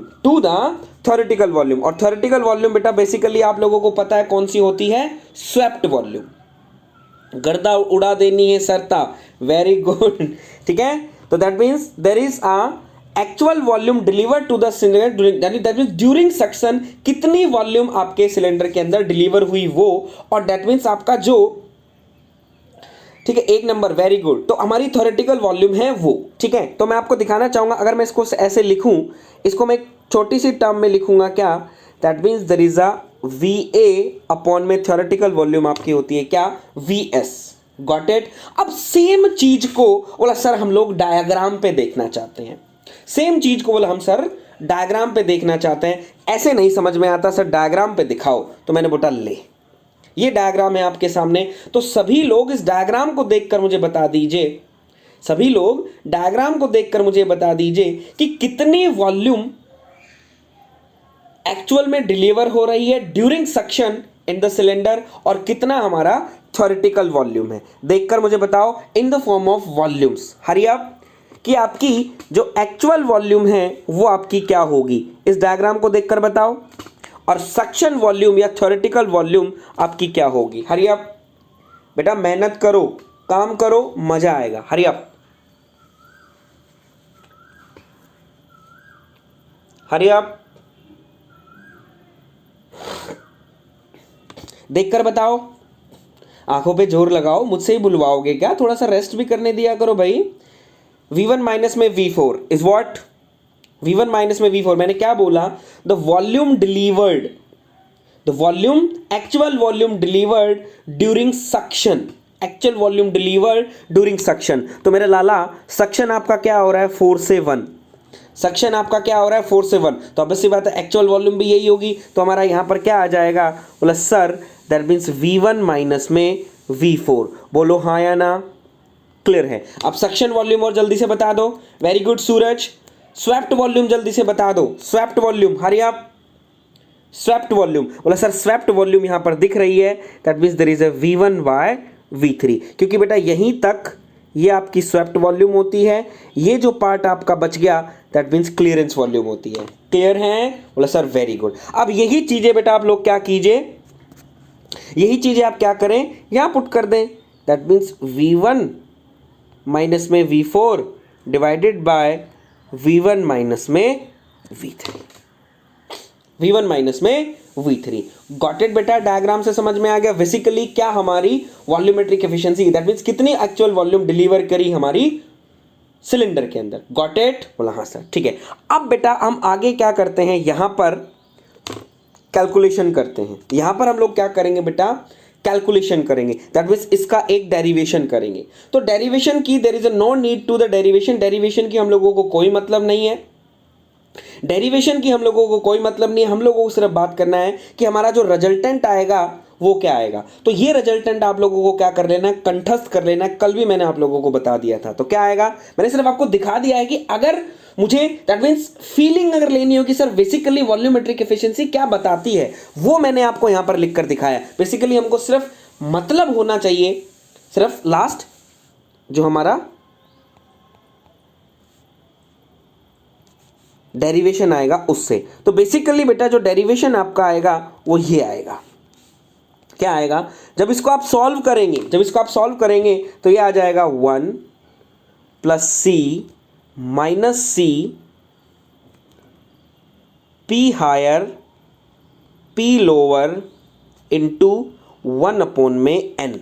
और थ्योरेटिकल वॉल्यूम बेटा बेसिकली आप लोगों को पता है कौन सी होती है, स्वेप्ट वॉल्यूम। गर्दा उड़ा देनी है सरता, वेरी गुड, ठीक है। तो that means there is a actual volume deliver to the cylinder that means during suction, कितनी वॉल्यूम आपके सिलेंडर के अंदर डिलीवर हुई वो, और दैट मीन्स आपका जो, ठीक है, 1 नंबर, वेरी गुड। तो हमारी थ्योरेटिकल वॉल्यूम है वो, ठीक है। तो मैं आपको दिखाना चाहूंगा, अगर मैं इसको ऐसे लिखूं, इसको मैं एक छोटी सी टर्म में लिखूंगा, क्या, that means there is a VA upon में थ्योरेटिकल वॉल्यूम आपकी होती है क्या, VS। Got it? अब सेम चीज को बोला सर हम लोग डायग्राम पे देखना चाहते हैं, सेम चीज को बोला हम सर डायग्राम पे देखना चाहते हैं, ऐसे नहीं समझ में आता सर, डायग्राम पे दिखाओ। तो मैंने बोला ले, ये डायग्राम है आपके सामने, तो सभी लोग इस डायग्राम को देखकर मुझे बता दीजिए, सभी लोग डायग्राम को देखकर मुझे बता दीजिए कि कितनी वॉल्यूम एक्चुअल में डिलीवर हो रही है during suction in the cylinder, और कितना हमारा थ्योरेटिकल वॉल्यूम है, देखकर मुझे बताओ in the form of volumes. Hurry up, कि आपकी जो एक्चुअल वॉल्यूम है वो आपकी क्या होगी, इस डायग्राम को देखकर बताओ, और सक्शन वॉल्यूम या थ्योरेटिकल वॉल्यूम आपकी क्या होगी। हरी अप बेटा, मेहनत करो, काम करो, मजा आएगा। हरी अप, हरी अप, देखकर बताओ, आंखों पे जोर लगाओ, मुझसे ही बुलवाओगे क्या, थोड़ा सा रेस्ट भी करने दिया करो भाई। V1 माइनस में V4 is what, V1 minus में V4, मैंने क्या बोला, the volume delivered, the volume, actual volume delivered during suction, actual volume delivered during suction. तो मेरे लाला सक्शन आपका क्या हो रहा है, 4 से 1, सक्शन आपका क्या हो रहा है, 4 से 1, तो ऑब्वियसली बात है एक्चुअल वॉल्यूम भी यही होगी। तो हमारा यहां पर क्या आ जाएगा, बोला sir that means V1 minus में V4। बोलो हाँ या ना, क्लियर है। अब सक्शन वॉल्यूम और जल्दी से बता दो, very good Suraj. Swept volume जल्दी से बता दो, swept volume, hurry up, swept volume. बोला सर स्वेप्ट वॉल्यूम यहां पर दिख रही है, that means there is a V1 by V3, क्योंकि बेटा यहीं तक ये आपकी स्वेप्ट वॉल्यूम होती है, ये जो पार्ट आपका बच गया दैट मीन्स क्लियरेंस वॉल्यूम होती है। क्लियर है? बोला सर वेरी गुड। अब यही चीजें बेटा आप लोग क्या कीजिए, यही चीजें आप क्या करें, यहां पुट कर दें, दैट मीन्स V1 माइनस में V4 divided by V1 minus में V3, V1 माइनस में V3। गॉट इट बेटा, डायग्राम से समझ में आ गया बेसिकली क्या हमारी वॉल्यूमेट्रिक एफिशिएंसी, दैट मीन्स कितनी एक्चुअल वॉल्यूम डिलीवर करी हमारी सिलेंडर के अंदर। Got it? बोला हाँ सर, ठीक है। अब बेटा हम आगे क्या करते हैं, यहां पर कैलकुलेशन करते हैं, यहां पर हम लोग क्या करेंगे बेटा, कैलकुलेशन करेंगे, दैट मीन्स इसका एक डेरिवेशन करेंगे। तो डेरिवेशन की there is no need to the derivation, derivation की हम लोगों को कोई मतलब नहीं है, डेरिवेशन की हम लोगों को कोई मतलब नहीं है, हम लोगों को सिर्फ बात करना है कि हमारा जो रिजल्टेंट आएगा वो क्या आएगा। तो ये रिजल्टेंट आप लोगों को क्या कर लेना है, कंठस्थ कर लेना है, कल भी मैंने आप लोगों को बता दिया था। तो क्या आएगा, मैंने सिर्फ आपको दिखा दिया है कि अगर मुझे दैट मीन्स फीलिंग अगर लेनी हो कि सर बेसिकली वॉल्यूमेट्रिक एफिशिएंसी क्या बताती है, वो मैंने आपको यहां पर लिखकर दिखाया। बेसिकली हमको सिर्फ मतलब होना चाहिए, सिर्फ लास्ट जो हमारा डेरिवेशन आएगा उससे। तो बेसिकली बेटा जो डेरिवेशन आपका आएगा वो ये आएगा, क्या आएगा, जब इसको आप सॉल्व करेंगे तो ये आ जाएगा 1 plus C minus C P higher P lower into 1 upon में एन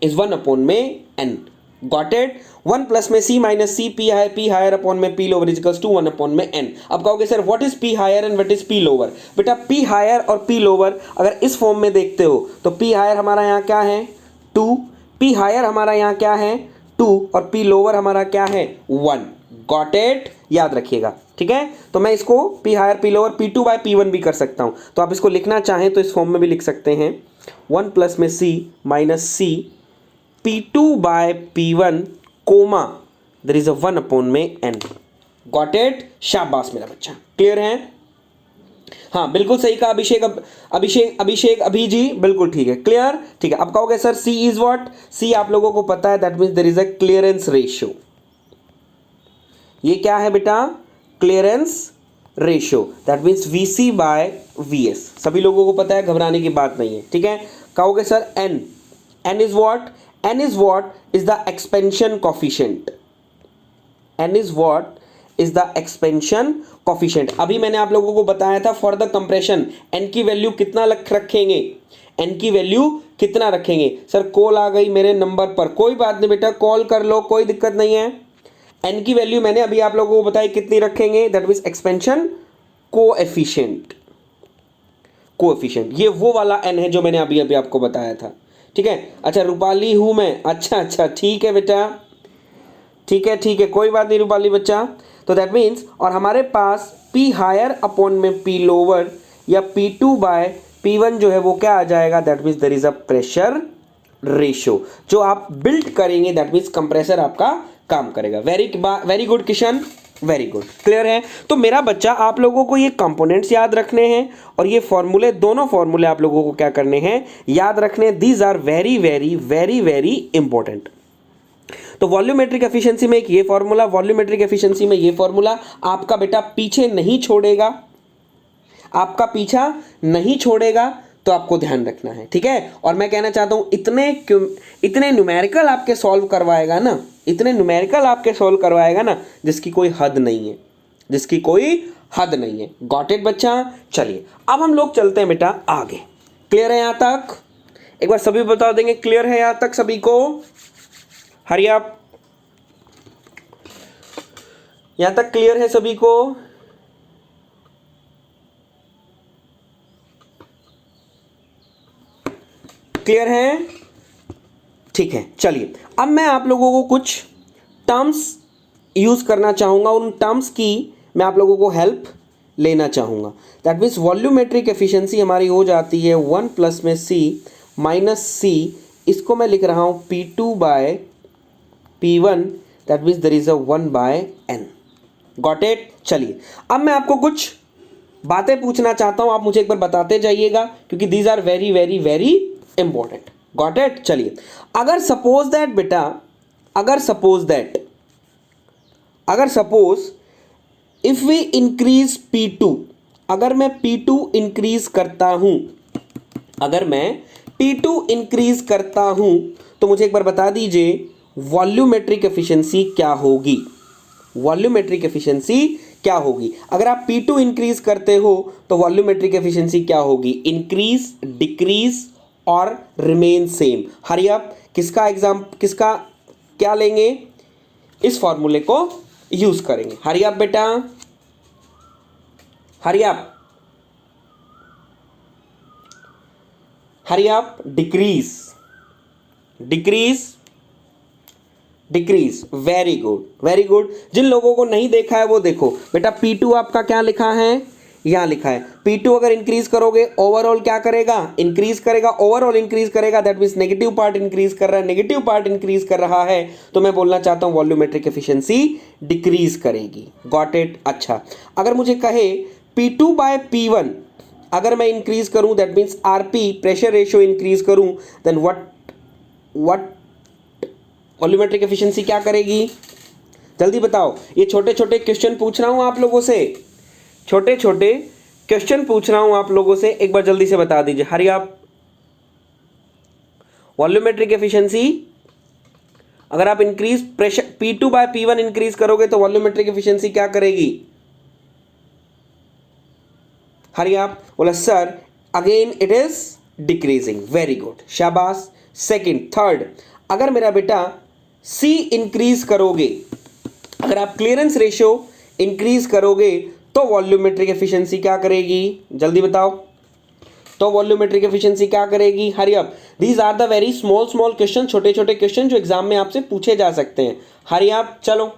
इज 1 अपॉन में एन। Got it. 1 प्लस में C minus C P higher upon में P lower equals to 1 upon में एन। अब कहोगे sir what is P higher and what is P lower. बेटा पी हायर और पी लोअर अगर इस फॉर्म में देखते हो तो पी हायर हमारा यहाँ क्या है 2, पी हायर हमारा यहाँ क्या है 2 और पी लोअर हमारा क्या है 1। गॉट इट, याद रखिएगा, ठीक है। तो मैं इसको P higher P lower P2 by P1 भी कर सकता हूँ, तो आप इसको लिखना चाहें तो इस फॉर्म में भी लिख सकते हैं 1 प्लस में C minus C P2 by P1 comma there is a 1 upon में एन। गॉट इट, शाबाश मेरा बच्चा, क्लियर है। हाँ बिल्कुल सही कहा अभिषेक अभी जी, बिल्कुल ठीक है, क्लियर, ठीक है। अब कहोगे sir C is what, C आप लोगों को पता है that means there is a clearance ratio. ये क्या है बेटा, clearance ratio, that means VC by VS, सभी लोगों को पता है, घबराने की बात नहीं है, ठीक है। कहोगे sir N is what, N is what is the expansion coefficient, N is what is the expansion coefficient. अभी मैंने आप लोगों को बताया था फॉर द कंप्रेशन एन की वैल्यू कितना रखेंगे, एन की वैल्यू कितना रखेंगे। सर कॉल आ गई मेरे नंबर पर, कोई बात नहीं बेटा, कॉल कर लो, कोई दिक्कत नहीं है। एन की वैल्यू मैंने अभी आप लोगों को बताई कितनी रखेंगे, दैट मीन्स एक्सपेंशन कोएफिशिएंट, ये वो वाला एन है जो मैंने अभी अभी आपको बताया था, ठीक है। अच्छा रूपाली हूं मैं, अच्छा ठीक है बेटा, ठीक है, कोई बात नहीं रूपाली बच्चा। तो दैट मीन्स और हमारे पास पी हायर अपॉन में पी लोअर या P2 बाय P1 जो है वो क्या आ जाएगा, that means there is a pressure ratio जो आप बिल्ड करेंगे, दैट मीन्स कंप्रेसर आपका काम करेगा। Very good Kishan, very good, clear है। तो मेरा बच्चा आप लोगों को ये कंपोनेंट्स याद रखने हैं और ये फॉर्मूले, दोनों फॉर्मूले आप लोगों को क्या करने हैं, याद रखने। These are very very very very important. तो वॉल्यूमेट्रिक एफिशिएंसी में एक ये फॉर्मूला, वॉल्यूमेट्रिक एफिशिएंसी में ये फॉर्मूला आपका बेटा पीछे नहीं छोड़ेगा, आपका पीछा नहीं छोड़ेगा, तो आपको ध्यान रखना है, ठीक है। और मैं कहना चाहता हूं इतने न्यूमेरिकल आपके सॉल्व करवाएगा ना, इतने न्यूमेरिकल आपके सॉल्व करवाएगा ना जिसकी कोई हद नहीं है, जिसकी कोई हद नहीं है। गॉट इट बच्चा। चलिए अब हम लोग चलते हैं बेटा आगे। क्लियर है यहां तक, एक बार सभी बता देंगे क्लियर है यहां तक सभी को, हरी आप, यहां तक क्लियर है सभी को। क्लियर है, ठीक है। चलिए अब मैं आप लोगों को कुछ टर्म्स यूज करना चाहूंगा, उन टर्म्स की मैं आप लोगों को हेल्प लेना चाहूंगा। दैट मीन्स वॉल्यूमेट्रिक एफिशिएंसी हमारी हो जाती है 1 प्लस में सी माइनस सी, इसको मैं लिख रहा हूं P2 by P1, that means there is a 1 by N. Got it. चलिए अब मैं आपको कुछ बातें पूछना चाहता हूं, आप मुझे एक बार बताते जाइएगा क्योंकि these are very very very important. Got it. चलिए अगर सपोज दैट बेटा, अगर suppose if we increase P2, अगर मैं P2 इंक्रीज करता हूं, अगर मैं P2 इंक्रीज करता हूं तो मुझे एक बार बता दीजिए वॉल्यूमेट्रिक एफिशिएंसी क्या होगी, वॉल्यूमेट्रिक एफिशिएंसी क्या होगी। अगर आप P2 इंक्रीज करते हो तो वॉल्यूमेट्रिक एफिशिएंसी क्या होगी, इंक्रीज, डिक्रीज और रिमेन सेम। हरी अप, किसका क्या लेंगे, इस फॉर्मूले को यूज करेंगे। हरी अप बेटा, hurry up, hurry up, decrease, decrease, decrease, very good very good. जिन लोगों को नहीं देखा है वो देखो बेटा, P2 आपका क्या लिखा है, यहां लिखा है P2 अगर इंक्रीज करोगे ओवरऑल क्या करेगा, इंक्रीज करेगा, ओवरऑल इंक्रीज करेगा, that means negative part increase कर रहा है, नेगेटिव पार्ट इंक्रीज कर रहा है, तो मैं बोलना चाहता हूं वॉल्यूमेट्रिक एफिशिएंसी डिक्रीज करेगी। Got it. अच्छा अगर मुझे कहे P2 बाय P1 अगर मैं इंक्रीज करूं, that means RP pressure ratio increase करूं, देन व्हाट वॉल्यूमेट्रिक एफिशिएंसी क्या करेगी, जल्दी बताओ, ये छोटे छोटे क्वेश्चन पूछ रहा हूं आप लोगों से, छोटे छोटे क्वेश्चन पूछ रहा हूं आप लोगों से, एक बार जल्दी से बता दीजिए। हरी आप, वॉल्यूमेट्रिक एफिशिएंसी, अगर आप increase pressure P2 by P1 increase करोगे तो वॉल्यूमेट्रिक एफिशिएंसी क्या करेगी? हरी आप बोला sir again it is decreasing, very good, शाबाश। सेकंड, थर्ड, अगर मेरा बेटा C इंक्रीज करोगे, अगर आप क्लियरेंस रेशियो इंक्रीज करोगे तो वॉल्यूमेट्रिक एफिशिएंसी क्या करेगी? जल्दी बताओ, तो वॉल्यूमेट्रिक एफिशिएंसी क्या करेगी? Hurry up, these are the very small small question, छोटे छोटे क्वेश्चन जो एग्जाम में आपसे पूछे जा सकते हैं। हरी अप, चलो,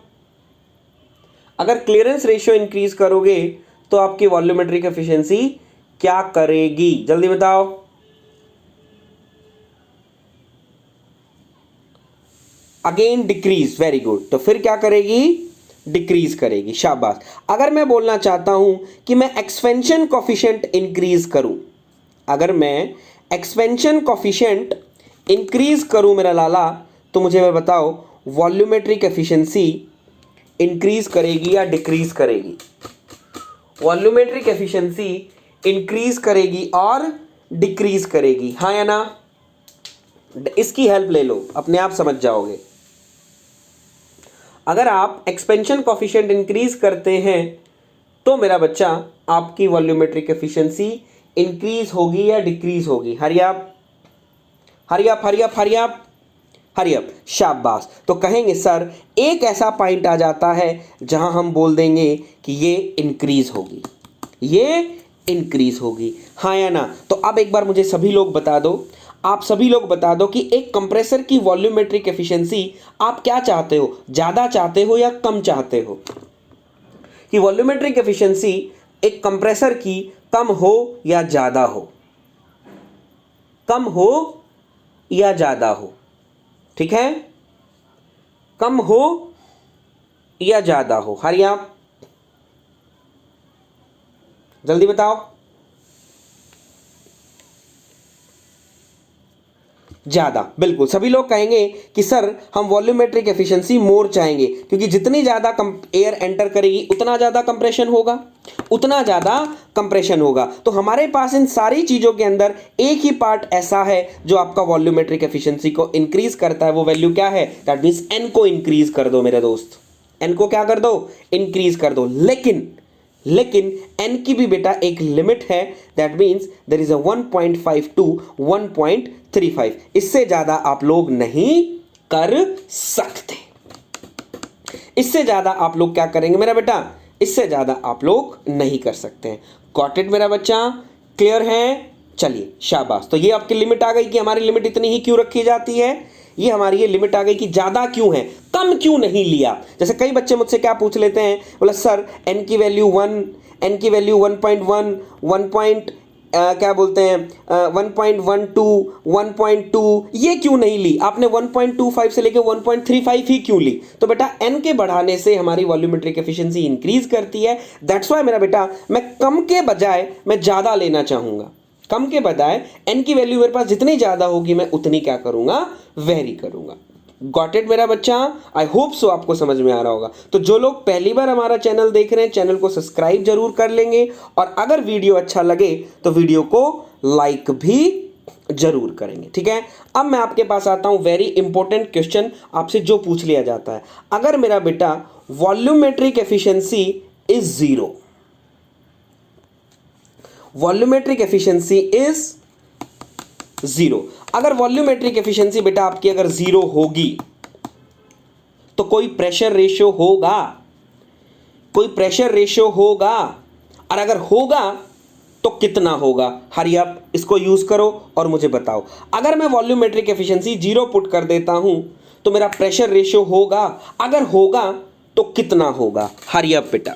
अगर क्लियरेंस रेशियो इंक्रीज करोगे तो आपकी वॉल्यूमेट्रिक एफिशिएंसी क्या करेगी? जल्दी बताओ। अगेन डिक्रीज, वेरी गुड, तो फिर क्या करेगी? डिक्रीज करेगी, शाबाश। अगर मैं बोलना चाहता हूं कि मैं एक्सपेंशन कोफिशिएंट इंक्रीज करूं, अगर मैं एक्सपेंशन कोफिशिएंट इंक्रीज करूं मेरा लाला, तो मुझे मैं बताओ वॉल्यूमेट्रिक एफिशिएंसी इंक्रीज करेगी या डिक्रीज करेगी? वॉल्यूमेट्रिक एफिशिएंसी इंक्रीज करेगी और डिक्रीज करेगी, हाँ या ना? इसकी हेल्प ले लो, अपने आप समझ जाओगे। अगर आप एक्सपेंशन कोफिशिएंट इंक्रीज करते हैं तो मेरा बच्चा आपकी वॉल्यूमेट्रिक एफिशिएंसी इंक्रीज होगी या डिक्रीज होगी? हरी आप, हरी आप, हरी आप, हरी आप, हरी अप, शाबाश। तो कहेंगे सर एक ऐसा पॉइंट आ जाता है जहां हम बोल देंगे कि ये इंक्रीज होगी, ये इंक्रीज होगी, हाँ या ना? तो अब एक बार मुझे सभी लोग बता दो, आप सभी लोग बता दो कि एक कंप्रेसर की वॉल्यूमेट्रिक एफिशिएंसी आप क्या चाहते हो, ज्यादा चाहते हो या कम चाहते हो? कि वॉल्यूमेट्रिक एफिशिएंसी एक कंप्रेसर की कम हो या ज्यादा हो? कम हो या ज्यादा हो? ठीक है, कम हो या ज्यादा हो? हरी आप, जल्दी बताओ। ज्यादा, बिल्कुल, सभी लोग कहेंगे कि सर हम वॉल्यूमेट्रिक एफिशिएंसी मोर चाहेंगे, क्योंकि जितनी ज्यादा एयर एंटर करेगी उतना ज्यादा कंप्रेशन होगा, उतना ज्यादा कंप्रेशन होगा। तो हमारे पास इन सारी चीजों के अंदर एक ही पार्ट ऐसा है जो आपका वॉल्यूमेट्रिक एफिशिएंसी को इंक्रीज करता है, वो वैल्यू क्या है? दैट मींस एन को इंक्रीज कर दो मेरे दोस्त, एन को क्या कर दो? इंक्रीज कर दो। लेकिन n की भी बेटा एक लिमिट है, that means there is a 1.5 to 1.35, इससे ज्यादा आप लोग नहीं कर सकते। इससे ज्यादा आप लोग क्या करेंगे मेरा बेटा? इससे ज्यादा आप लोग नहीं कर सकते हैं। गॉट इट मेरा बच्चा? क्लियर है? चलिए, शाबाश। तो ये आपकी लिमिट आ गई कि हमारी लिमिट इतनी ही क्यों रखी जाती है, ये हमारी ये लिमिट आ गई कि ज्यादा क्यों है, कम क्यों नहीं लिया। जैसे कई बच्चे मुझसे क्या पूछ लेते हैं, बोला सर n की वैल्यू 1, n की वैल्यू 1.1, 1. क्या बोलते हैं 1.12, 1.2, ये क्यों नहीं ली आपने? 1.25 से लेके 1.35 ही क्यों ली? तो बेटा n के बढ़ाने से हमारी वॉल्यूमेट्रिक एफिशिएंसी इंक्रीज करती है। दैट्स व्हाई मेरा बेटा मैं कम के बजाय मैं ज्यादा लेना चाहूंगा, कम के बजाय n की वैल्यू मेरे पास जितनी ज्यादा होगी मैं उतनी क्या करूंगा? वेरी करूंगा। गॉट इट मेरा बच्चा? आई होप सो आपको समझ में आ रहा होगा। तो जो लोग पहली बार हमारा चैनल देख रहे हैं, चैनल को सब्सक्राइब जरूर कर लेंगे, और अगर वीडियो अच्छा लगे तो वीडियो को लाइक भी जरूर करेंगे, ठीक है? अब मैं आपके पास आता हूं, वेरी इंपॉर्टेंट क्वेश्चन आपसे जो पूछ लिया जाता है, अगर मेरा बेटा volumetric efficiency is 0, volumetric efficiency is 0, अगर वॉल्यूमेट्रिक एफिशिएंसी बेटा आपकी अगर 0 होगी तो कोई प्रेशर रेशियो होगा, कोई प्रेशर रेशियो होगा, और अगर होगा तो कितना होगा? हरी अप, इसको यूज करो और मुझे बताओ। अगर मैं वॉल्यूमेट्रिक एफिशिएंसी 0 पुट कर देता हूं तो मेरा प्रेशर रेशियो होगा, अगर होगा तो कितना होगा? हरी अप बेटा।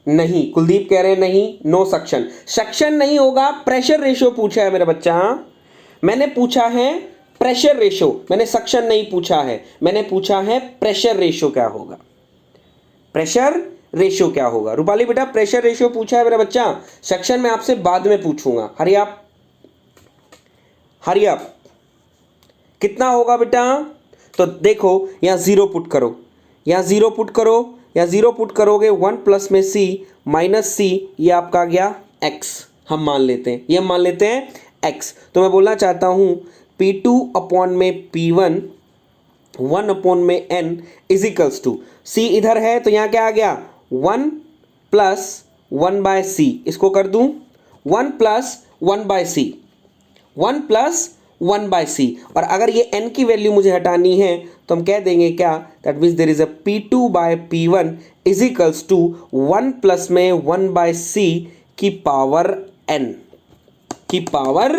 नहीं, कुलदीप कह रहे हैं नहीं, नो सक्शन, सक्शन नहीं होगा, प्रेशर रेशियो पूछा है मेरा बच्चा, मैंने पूछा है प्रेशर रेशियो, मैंने सक्शन नहीं पूछा है, मैंने पूछा है प्रेशर रेशियो क्या होगा, प्रेशर रेशियो क्या होगा? रूपाली बेटा प्रेशर रेशियो पूछा है मेरा बच्चा, सेक्शन में आपसे बाद में पूछूंगा। हरी आप कितना होगा बेटा? तो देखो यहाँ जीरो पुट करो, यहाँ जीरो पुट करो, यहाँ जीरो पुट करोगे 1 प्लस में c माइनस c, ये आपका आ गया x। हम मान लेते हैं, ये हम मान लेते हैं x। तो मैं बोलना चाहता हूँ P2 अपॉन में P1 1 अपॉन में n is equals to c इधर है तो यहाँ क्या आ गया 1 प्लस 1 बाय c, इसको कर दूं 1 plus 1 by c, 1 plus 1 by C. और अगर ये n की वैल्यू मुझे हटानी है तो हम कह देंगे क्या, that means there is a P2 by P1 is equals to 1 plus में 1 बाय सी की पावर n, की पावर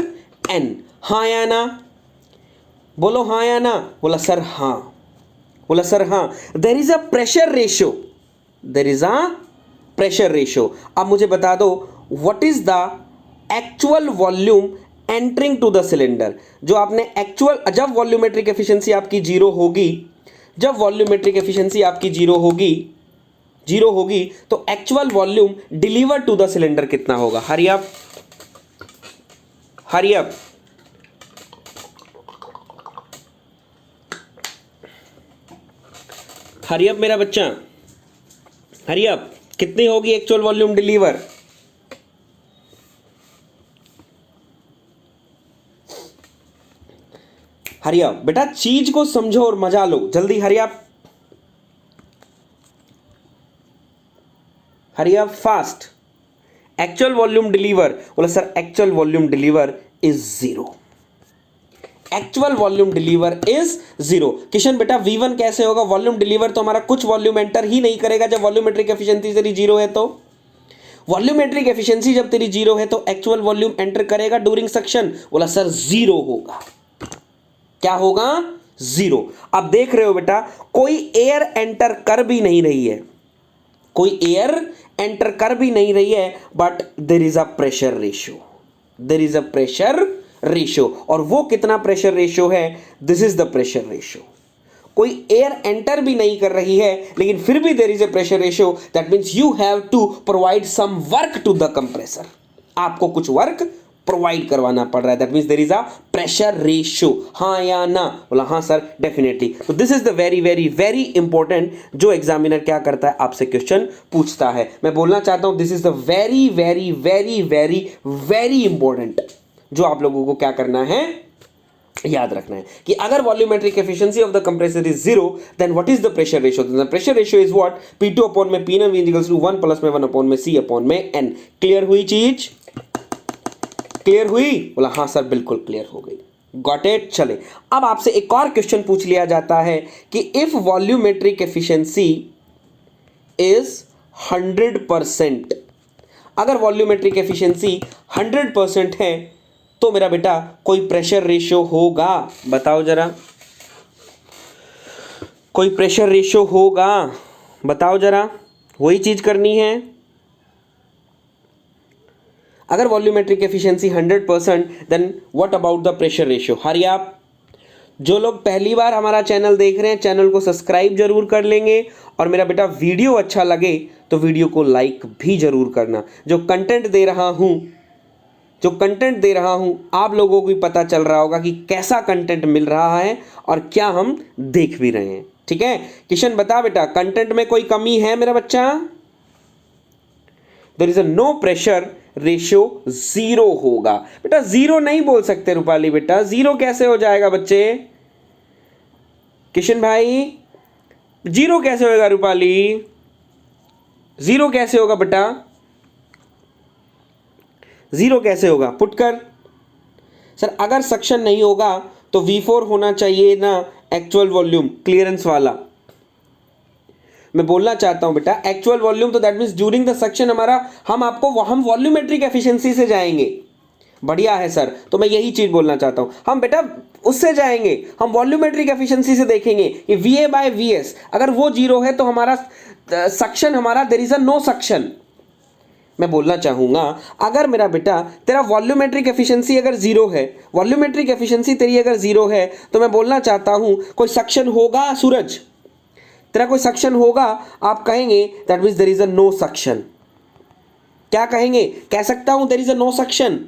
n। हाँ या ना? बोलो हाँ या ना? बोला सर हाँ, बोला सर हाँ। There is a pressure ratio, there is a pressure ratio. अब मुझे बता दो what is the actual volume entering to the cylinder. जो आपने एक्चुअल, जब वॉल्यूमेट्रिक एफिशिएंसी आपकी जीरो होगी, जब वॉल्यूमेट्रिक एफिशिएंसी आपकी जीरो होगी तो actual volume deliver to the cylinder कितना होगा? Hurry up, hurry up. Hurry up मेरा बच्चा, हरी अप। कितनी होगी actual volume deliver? Hurry up बेटा, चीज को समझो और मजा लो, जल्दी hurry up, hurry up fast. Actual volume deliver, बोला sir actual volume deliver is zero, actual volume deliver is zero. Kishan बेटा V1 कैसे होगा? वॉल्यूम डिलीवर तो हमारा कुछ वॉल्यूम एंटर ही नहीं करेगा जब वॉल्यूमेट्रिक एफिशिएंसी तेरी जीरो है। तो वॉल्यूमेट्रिक एफिशिएंसी जब तेरी जीरो है तो एक्चुअल वॉल्यूम एंटर करेगा ड्यूरिंग सक्शन। बोला सर जीरो होगा। क्या होगा? जीरो। अब देख रहे हो बेटा, कोई एयर एंटर कर भी नहीं रही है, कोई एयर एंटर कर भी नहीं रही है, but there is a pressure ratio, there is a pressure ratio. और वो कितना प्रेशर रेशियो है? This is the pressure ratio. कोई एयर एंटर भी नहीं कर रही है लेकिन फिर भी there is a pressure ratio, that means you have to provide some work to the compressor. आपको कुछ वर्क प्रोवाइड करवाना पड़ रहा है, that means there is a pressure ratio. हाँ या ना? बोला हाँ सर डेफिनेटली। तो this is the very very very important जो एग्जामिनर क्या करता है, आपसे क्वेश्चन पूछता है। मैं बोलना चाहता हूं this is the very very very very very important जो आप लोगों को क्या करना है, याद रखना है कि अगर volumetric efficiency of the compressor is zero then what is the pressure ratio? The pressure ratio is what? P2 upon में P1 इक्वल्स टू 1 प्लस में 1 अपॉन में C अपॉन में N। क्लियर हुई चीज? क्लियर हुई? बोला हाँ सर बिल्कुल क्लियर हो गई। Got it? चले अब आपसे एक और क्वेश्चन पूछ लिया जाता है कि इफ वॉल्यूमेट्रिक एफिशिएंसी इज 100%, अगर वॉल्यूमेट्रिक एफिशिएंसी 100% है तो मेरा बेटा कोई प्रेशर रेशियो होगा? बताओ जरा, कोई प्रेशर रेशियो होगा? बताओ जरा, वही चीज करनी है। अगर volumetric efficiency 100% then what about the pressure ratio? Hurry up. जो लोग पहली बार हमारा चैनल देख रहे हैं चैनल को सब्सक्राइब जरूर कर लेंगे, और मेरा बेटा वीडियो अच्छा लगे तो वीडियो को लाइक भी जरूर करना। जो कंटेंट दे रहा हूं आप लोगों को भी पता चल रहा होगा कि कैसा कंटेंट मिल रहा है और क्या हम देख भी रहे हैं। ठीक है किशन, बता बेटा कंटेंट में कोई कमी है मेरा बच्चा? There is a no pressure ratio, zero होगा। बेटा जीरो नहीं बोल सकते रूपाली बेटा, जीरो कैसे हो जाएगा बच्चे? किशन भाई जीरो कैसे होगा रूपाली? जीरो कैसे होगा बेटा? जीरो कैसे होगा? पुट कर सर। अगर सक्शन नहीं होगा तो V4 होना चाहिए ना एक्चुअल वॉल्यूम क्लियरेंस वाला। मैं बोलना चाहता हूं बेटा एक्चुअल वॉल्यूम, तो that means during the suction हमारा हम वॉल्यूमेट्रिक एफिशिएंसी से जाएंगे। बढ़िया है सर, तो मैं यही चीज बोलना चाहता हूं, हम बेटा उससे जाएंगे, हम वॉल्यूमेट्रिक एफिशिएंसी से देखेंगे कि VA बाय VS अगर वो जीरो है तो हमारा सक्शन, हमारा there is a no suction. मैं बोलना चाहूंगा अगर मेरा बेटा तेरा वॉल्यूमेट्रिक एफिशिएंसी अगर जीरो है, वॉल्यूमेट्रिक एफिशिएंसी तेरी अगर जीरो है तो मैं बोलना चाहता हूं कोई सक्शन होगा सूरज? तेरा कोई सक्शन होगा, आप कहेंगे that means there is a no suction. क्या कहेंगे, कह सकता हूं there is a no suction,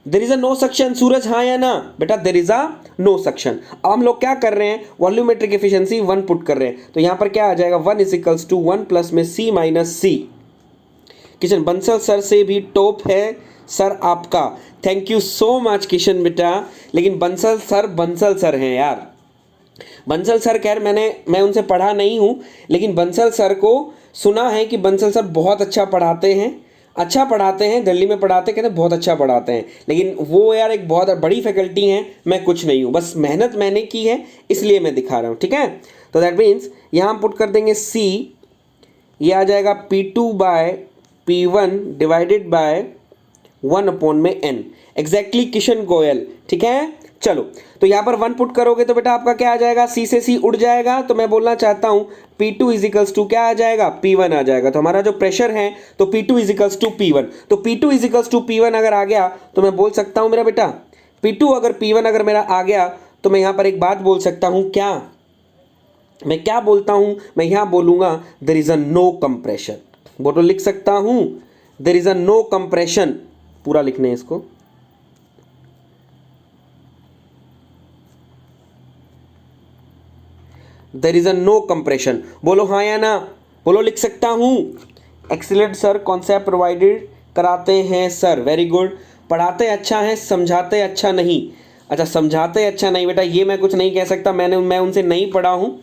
there is a no suction. Suraj हाँ या ना बेटा, there is a no suction. अब हम लोग क्या कर रहे हैं, वॉल्यूमेट्रिक एफिशिएंसी 1 पुट कर रहे हैं, तो यहां पर क्या आ जाएगा 1 इज इक्वल्स टू 1 प्लस में C minus C। Kishan Bansal sir से भी टॉप है सर आपका, thank you so much Kishan बेटा। लेकिन बंसल सर हैं यार, बंसल सर खैर मैं उनसे पढ़ा नहीं हूं, लेकिन बंसल सर को सुना है कि बंसल सर बहुत अच्छा पढ़ाते हैं, अच्छा पढ़ाते हैं, दिल्ली में पढ़ाते, कहते हैं बहुत अच्छा पढ़ाते हैं। लेकिन वो यार एक बहुत बड़ी फैकल्टी हैं, मैं कुछ नहीं हूँ, बस मेहनत मैंने की है इसलिए मैं दिखा रहा हूँ, ठीक है। तो दैट मीन्स यहाँ हम पुट कर देंगे C, ये आ जाएगा P2 by P1 divided by 1 upon में N, एग्जैक्टली किशन गोयल, ठीक है। चलो तो यहाँ पर 1 पुट करोगे तो बेटा आपका क्या आ जाएगा, C से C उड़ जाएगा, तो मैं बोलना चाहता हूँ P2 इजिकल्स टू क्या आ जाएगा, P1 आ जाएगा। तो हमारा जो प्रेशर है तो P2 इजिकल्स टू P1, तो P2 इजिकल्स टू P1 अगर आ गया तो मैं बोल सकता हूँ मेरा बेटा P2 अगर P1 अगर मेरा आ गया तो मैं यहाँ पर एक बात बोल सकता हूँ, क्या मैं क्या बोलता हूँ, मैं यहाँ बोलूँगा there is a no compression. वो तो लिख सकता हूँ there is a no compression, पूरा लिखने है इसको, there is a no compression. बोलो हाँ या ना, बोलो लिख सकता हूँ। एक्सीलेंट सर, कॉन्सेप्ट प्रोवाइडेड कराते हैं सर, वेरी गुड। पढ़ाते अच्छा है, समझाते अच्छा नहीं। अच्छा समझाते अच्छा नहीं बेटा, ये मैं कुछ नहीं कह सकता, मैं उनसे नहीं पढ़ा हूँ,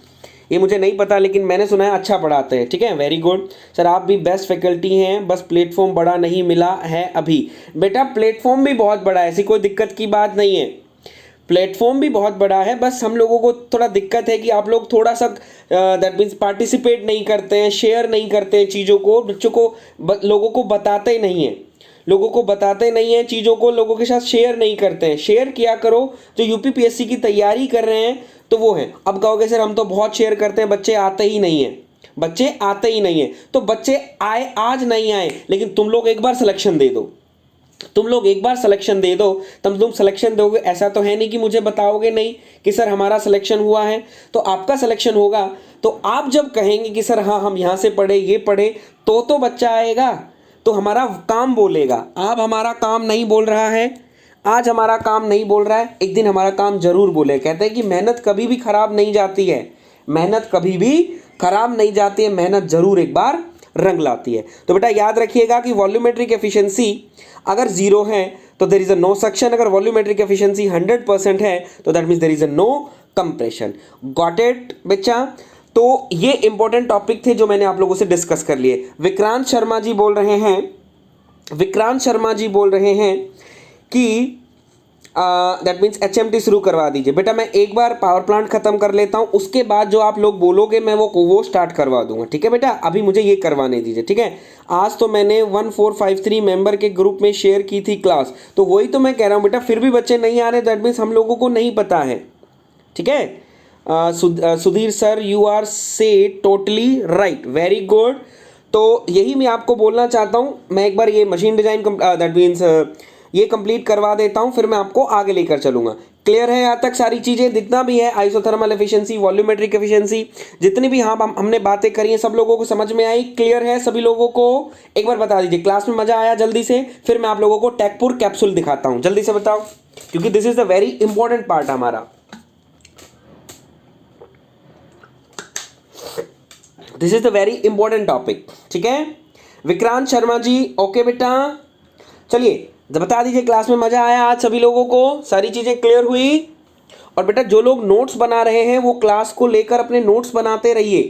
ये मुझे नहीं पता, लेकिन मैंने सुना है अच्छा पढ़ाते हैं, ठीक है, वेरी गुड सर। आप भी बेस्ट फैकल्टी हैं, बस प्लेटफॉर्म बड़ा नहीं मिला है अभी। बेटा प्लेटफॉर्म भी बहुत बड़ा है, ऐसी कोई दिक्कत की बात नहीं है, प्लेटफॉर्म भी बहुत बड़ा है, बस हम लोगों को थोड़ा दिक्कत है कि आप लोग थोड़ा सा दैट मीन्स पार्टिसिपेट नहीं करते हैं, शेयर नहीं करते हैं चीज़ों को, बच्चों को लोगों को बताते नहीं हैं, लोगों को बताते नहीं हैं चीज़ों को, लोगों के साथ शेयर नहीं करते हैं। शेयर किया करो, जो यूपीपीएससी की तैयारी कर रहे हैं तो वो है। अब कहोगे सर हम तो बहुत शेयर करते हैं, बच्चे आते ही नहीं हैं, बच्चे आते ही नहीं हैं, तो बच्चे आए आज नहीं आए, लेकिन तुम लोग एक बार सिलेक्शन दे दो, तुम लोग एक बार सिलेक्शन दे दो, तब तुम सिलेक्शन दोगे, ऐसा तो है नहीं कि मुझे बताओगे नहीं कि सर हमारा सिलेक्शन हुआ है, तो आपका सिलेक्शन होगा, तो आप जब कहेंगे कि सर हाँ हम यहाँ से पढ़े ये पढ़े, तो बच्चा आएगा, तो हमारा काम बोलेगा। अब हमारा काम नहीं बोल रहा है, आज हमारा काम नहीं बोल रहा है, एक दिन हमारा काम जरूर बोले। कहते हैं कि मेहनत कभी भी खराब नहीं जाती है, मेहनत कभी भी खराब नहीं जाती है, मेहनत जरूर एक बार रंग लाती है। तो बेटा याद रखिएगा कि वॉल्यूमेट्रिक एफिशिएंसी अगर 0 है तो there is a no suction, अगर वॉल्यूमेट्रिक एफिशिएंसी 100% है तो that means there is a no compression. Got it बच्चा। तो ये इंपॉर्टेंट टॉपिक थे जो मैंने आप लोगों से डिस्कस कर लिए। विक्रांत शर्मा जी बोल रहे हैं, विक्रांत शर्मा जी बोल रहे हैं कि दैट मीन्स HMT शुरू करवा दीजिए। बेटा मैं एक बार पावर प्लांट खत्म कर लेता हूँ, उसके बाद जो आप लोग बोलोगे मैं वो स्टार्ट करवा दूंगा, ठीक है बेटा, अभी मुझे ये करवाने दीजिए, ठीक है। आज तो मैंने 1453 मेंबर के ग्रुप में शेयर की थी क्लास, तो वही तो मैं कह रहा हूँ बेटा, फिर भी बच्चे नहीं आ रहे, दैट मीन्स हम लोगों को नहीं पता है, ठीक है। सुधीर सर यू आर से टोटली राइट, वेरी गुड। तो यही मैं आपको बोलना चाहता हूँ। मैं एक बार ये मशीन डिजाइन दैट मीन्स ये कंप्लीट करवा देता हूँ, फिर मैं आपको आगे लेकर चलूंगा। क्लियर है यहाँ तक सारी चीज़ें, जितना भी है आइसोथर्मल एफिशिएंसी, वॉल्यूमेट्रिक एफिशिएंसी, जितनी भी हमने बातें करी हैं, सब लोगों को समझ में आई? क्लियर है सभी लोगों को? एक बार बता दीजिए क्लास में मजा आया जल्दी से, फिर मैं आप लोगों को टैगपुर कैप्सूल दिखाता हूँ, जल्दी से बताओ, क्योंकि this is the very important part हमारा, this is the very important topic, ठीक है। विक्रांत शर्मा जी ओके बेटा, चलिए बता दीजिए क्लास में मजा आया आज सभी लोगों को, सारी चीजें क्लियर हुई? और बेटा जो लोग नोट्स बना रहे हैं वो क्लास को लेकर अपने नोट्स बनाते रहिए,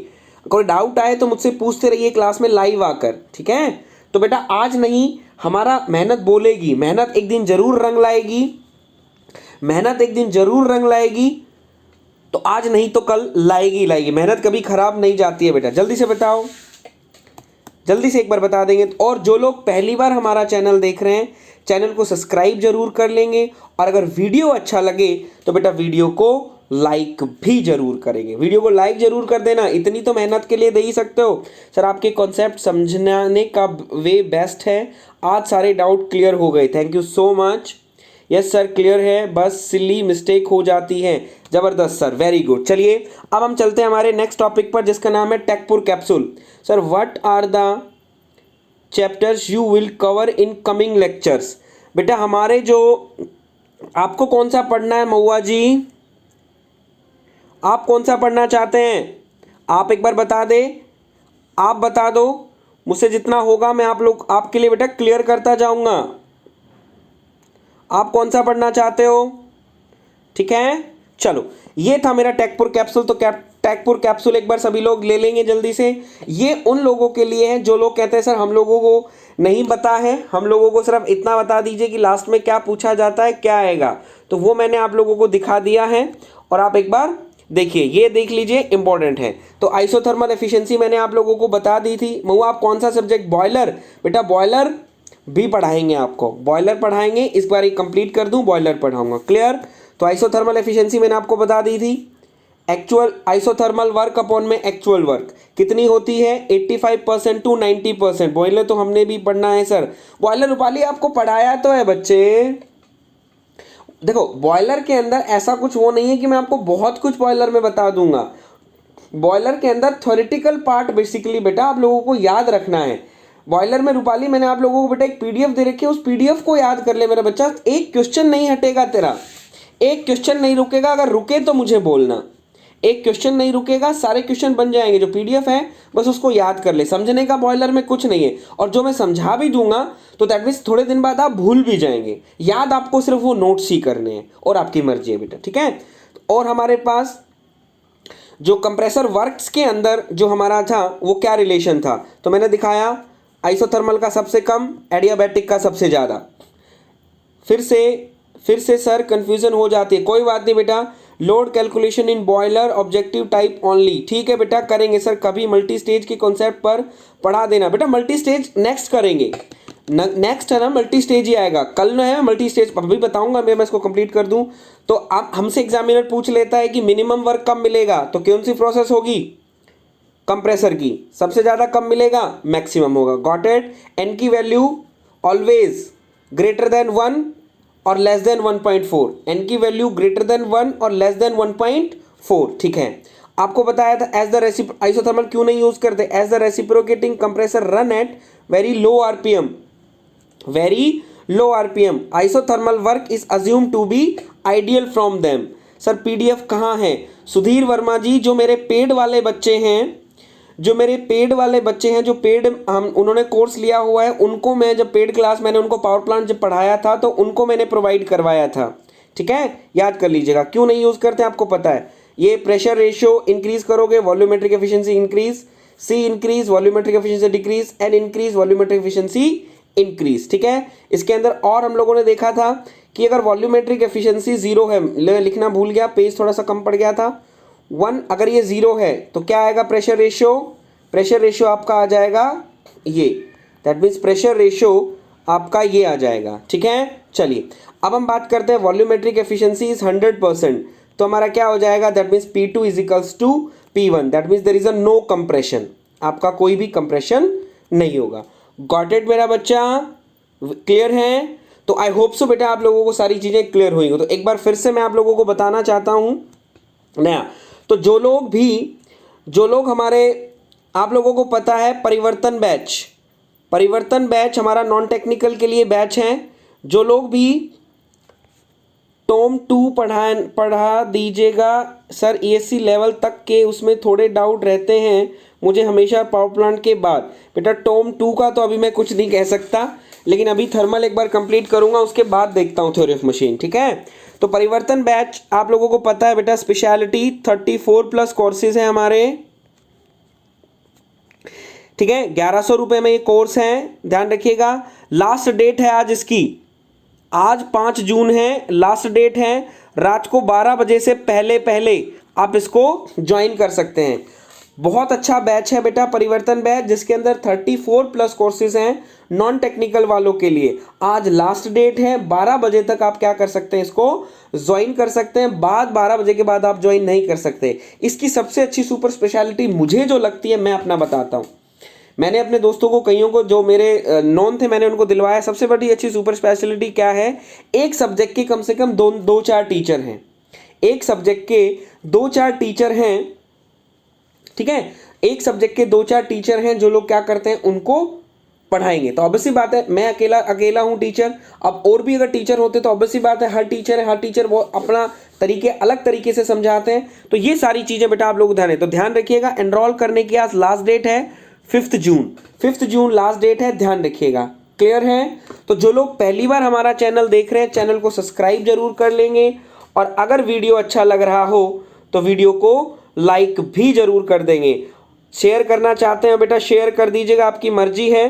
कोई डाउट आए तो मुझसे पूछते रहिए क्लास में लाइव आकर, ठीक है। तो बेटा आज नहीं, हमारा मेहनत बोलेगी, मेहनत एक दिन जरूर रंग लाएगी, मेहनत एक दिन जरूर रंग लाएगी, तो आज नहीं तो कल लाएगी लाएगी, मेहनत कभी खराब नहीं जाती है बेटा। जल्दी से बताओ, जल्दी से एक बार बता देंगे। और जो लोग पहली बार हमारा चैनल देख रहे हैं, चैनल को सब्सक्राइब जरूर कर लेंगे, और अगर वीडियो अच्छा लगे तो बेटा वीडियो को लाइक भी जरूर करेंगे, वीडियो को लाइक जरूर कर देना, इतनी तो मेहनत के लिए दे ही सकते हो। सर आपके कॉन्सेप्ट समझने का वे बेस्ट है, आज सारे डाउट क्लियर हो गए, thank you so much. Yes sir clear है, बस सिली मिस्टेक हो जाती है। ज़बरदस्त सर, वेरी गुड। चलिए अब हम चलते हैं हमारे नेक्स्ट टॉपिक पर जिसका नाम है टेकपुर capsule. Sir what are the chapters you will cover in coming lectures. बेटा हमारे जो आपको कौन सा पढ़ना है महुआ जी, आप कौन सा पढ़ना चाहते हैं, आप एक बार बता दे, आप बता दो, मुझसे जितना होगा मैं आप लोग आपके लिए बेटा क्लियर करता जाऊंगा। आप कौन सा पढ़ना चाहते हो, ठीक है। चलो ये था मेरा टेकपुर कैप्सूल। तो टेकपुर कैप्सूल एक बार सभी लोग ले लेंगे जल्दी से। ये उन लोगों के लिए है जो लोग कहते हैं सर हम लोगों को नहीं पता है, हम लोगों को सिर्फ इतना बता दीजिए कि लास्ट में क्या पूछा जाता है, क्या आएगा। तो वो मैंने आप लोगों को दिखा दिया है और आप एक बार देखिए, ये देख लीजिए, इंपॉर्टेंट है। तो आइसोथर्मल एफिशिएंसी मैंने आप लोगों को बता दी थी। महुआ आप कौन सा सब्जेक्ट, बॉयलर, बेटा बॉयलर भी पढ़ाएंगे आपको, बॉयलर पढ़ाएंगे, इस बार ये कंप्लीट कर दूं, बॉयलर पढ़ाऊंगा, क्लियर। तो आइसोथर्मल एफिशिएंसी मैंने आपको बता दी थी। एक्चुअल आइसोथर्मल वर्क अपॉन में एक्चुअल वर्क कितनी होती है, 85% टू 90%। बॉयलर तो हमने भी पढ़ना है सर, बॉयलर रूपाली आपको पढ़ाया तो है बच्चे। देखो बॉयलर के अंदर ऐसा कुछ वो नहीं है कि मैं आपको बहुत कुछ बॉयलर में बता दूंगा। बॉयलर के अंदर थ्योरेटिकल पार्ट बेसिकली बेटा आप लोगों को याद रखना है। बॉयलर में रूपाली मैंने आप लोगों को बेटा एक पीडीएफ दे रखी है, उस पीडीएफ को याद कर ले मेरा बच्चा। एक क्वेश्चन नहीं हटेगा तेरा, एक क्वेश्चन नहीं रुकेगा, अगर रुके तो मुझे बोलना। एक क्वेश्चन नहीं रुकेगा, सारे क्वेश्चन बन जाएंगे। जो पीडीएफ है बस उसको याद कर ले, समझने का बॉयलर में कुछ नहीं है। और जो मैं समझा भी दूंगा तो दैट मीन्स थोड़े दिन बाद आप भूल भी जाएंगे, याद आपको सिर्फ वो नोट्स ही करने हैं और आपकी मर्जी है बेटा, ठीक है। और हमारे पास जो कंप्रेसर वर्क्स के अंदर जो हमारा था वो क्या रिलेशन था, तो मैंने दिखाया आइसोथर्मल का सबसे कम, एडियाबैटिक का सबसे ज़्यादा। फिर से सर कंफ्यूजन हो जाती है, कोई बात नहीं बेटा। Load calculation in boiler objective type only, ठीक है बेटा करेंगे सर, कभी मल्टी स्टेज के कॉन्सेप्ट पर पढ़ा देना बेटा। मल्टी स्टेज नेक्स्ट करेंगे, नेक्स्ट है ना मल्टी स्टेज ही आएगा, कल ना है मल्टी स्टेज, अभी बताऊंगा मैं इसको कंप्लीट कर दूं। तो अब हमसे एग्जामिनर पूछ लेता है कि मिनिमम वर्क कब मिलेगा, तो कौन सी प्रोसेस होगी, कंप्रेसर की। सबसे ज़्यादा कब मिलेगा, मैक्सिमम होगा, गॉट इट। एन की वैल्यू ऑलवेज ग्रेटर देन 1 और लेस देन 1.4, एन की वैल्यू ग्रेटर देन 1 और लेस देन 1.4, ठीक है। आपको बताया था एज द आइसोथर्मल क्यों नहीं यूज करते, as the reciprocating compressor run at very low RPM, very low RPM, isothermal work is assume to be ideal from them. Sir PDF कहाँ है, सुधीर वर्मा जी, जो मेरे पेड वाले बच्चे हैं, जो मेरे पेड वाले बच्चे हैं, जो पेड हम उन्होंने कोर्स लिया हुआ है, उनको मैं जब पेड क्लास मैंने उनको पावर प्लांट जब पढ़ाया था तो उनको मैंने प्रोवाइड करवाया था, ठीक है, याद कर लीजिएगा। क्यों नहीं यूज़ करते आपको पता है, ये प्रेशर रेशियो इंक्रीज करोगे volumetric efficiency increase, C increase volumetric efficiency decrease, N increase volumetric efficiency increase, ठीक है। इसके अंदर और हम लोगों ने देखा था कि अगर वॉल्यूमेट्रिक एफिशिएंसी 0 है, लिखना भूल गया, पेज थोड़ा सा कम पड़ गया था, 1 अगर ये 0 है तो क्या आएगा प्रेशर रेशियो, प्रेशर रेशियो आपका आ जाएगा ये, दैट मीन्स प्रेशर रेशियो आपका ये आ जाएगा, ठीक है। चलिए अब हम बात करते हैं वॉल्यूमेट्रिक एफिशिएंसी इज 100%, तो हमारा क्या हो जाएगा, that means P2 is equals to P1, that means there is a no compression, आपका कोई भी कंप्रेशन नहीं होगा। गॉट इट मेरा बच्चा, क्लियर है। तो आई होप सो बेटा आप लोगों को सारी चीज़ें क्लियर हुई हो। तो एक बार फिर से मैं आप लोगों को बताना चाहता हूँ नया, तो जो लोग हमारे, आप लोगों को पता है परिवर्तन बैच हमारा नॉन टेक्निकल के लिए बैच है। जो लोग भी टॉम 2 पढ़ा दीजिएगा सर, ESC लेवल तक के, उसमें थोड़े डाउट रहते हैं मुझे हमेशा पावर प्लांट के बाद। बेटा टॉम 2 का तो अभी मैं कुछ नहीं कह सकता, लेकिन अभी थर्मल एक बार कंप्लीट करूंगा, उसके बाद देखता हूँ थ्योरी ऑफ मशीन, ठीक है। तो परिवर्तन बैच आप लोगों को पता है बेटा, स्पेशलिटी 34+ कोर्सेज हैं हमारे, ठीक है। 1100 रुपये में ये कोर्स है, ध्यान रखिएगा। लास्ट डेट है आज इसकी, आज 5 जून है, लास्ट डेट है। रात को 12 बजे से पहले आप इसको ज्वाइन कर सकते हैं। बहुत अच्छा बैच है बेटा परिवर्तन बैच, जिसके अंदर 34+ कोर्सेज हैं नॉन टेक्निकल वालों के लिए। आज लास्ट डेट है, 12 बजे तक आप क्या कर सकते हैं, इसको ज्वाइन कर सकते हैं। बाद 12 बजे के बाद आप ज्वाइन नहीं कर सकते। इसकी सबसे अच्छी सुपर स्पेशलिटी मुझे जो लगती है मैं अपना बताता हूँ। मैंने अपने दोस्तों को, कईयों को जो मेरे नॉन थे, मैंने उनको दिलवाया। सबसे बड़ी अच्छी सुपर स्पेशलिटी क्या है, एक सब्जेक्ट के कम से कम दो चार टीचर हैं, एक सब्जेक्ट के दो चार टीचर हैं, ठीक है, एक सब्जेक्ट के दो चार टीचर हैं जो लोग क्या करते हैं, उनको पढ़ाएंगे। तो ऑब्वियसली बात है, मैं अकेला अकेला हूं टीचर, अब और भी अगर टीचर होते तो ऑब्वियसली बात है, हर टीचर है, हर टीचर वो अपना तरीके अलग तरीके से समझाते हैं। तो ये सारी चीजें बेटा आप लोग ध्यान है, तो ध्यान रखिएगा। एनरोल करने की आज लास्ट डेट है 5 जून, 5 जून लास्ट डेट है, ध्यान रखिएगा। क्लियर है? तो जो लोग पहली बार हमारा चैनल देख रहे हैं, चैनल को सब्सक्राइब जरूर कर लेंगे, और अगर वीडियो अच्छा लग रहा हो तो वीडियो को लाइक भी जरूर कर देंगे। शेयर करना चाहते हैं बेटा, शेयर कर दीजिएगा, आपकी मर्जी है,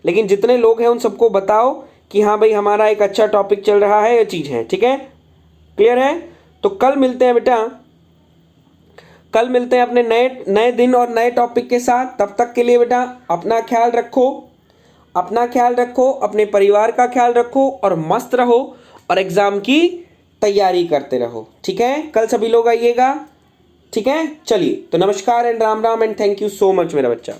लेकिन जितने लोग हैं उन सबको बताओ कि हाँ भाई हमारा एक अच्छा टॉपिक चल रहा है, ये चीज़ है, ठीक है? क्लियर है? तो कल मिलते हैं बेटा, कल मिलते हैं अपने नए नए दिन और नए टॉपिक के साथ। तब तक के लिए बेटा अपना ख्याल रखो, अपना ख्याल रखो, अपने परिवार का ख्याल रखो, और मस्त रहो, और एग्जाम की तैयारी करते रहो, ठीक है? कल सभी लोग आइएगा, ठीक है? चलिए, तो नमस्कार and Ram Ram and thank you so much मेरा बच्चा।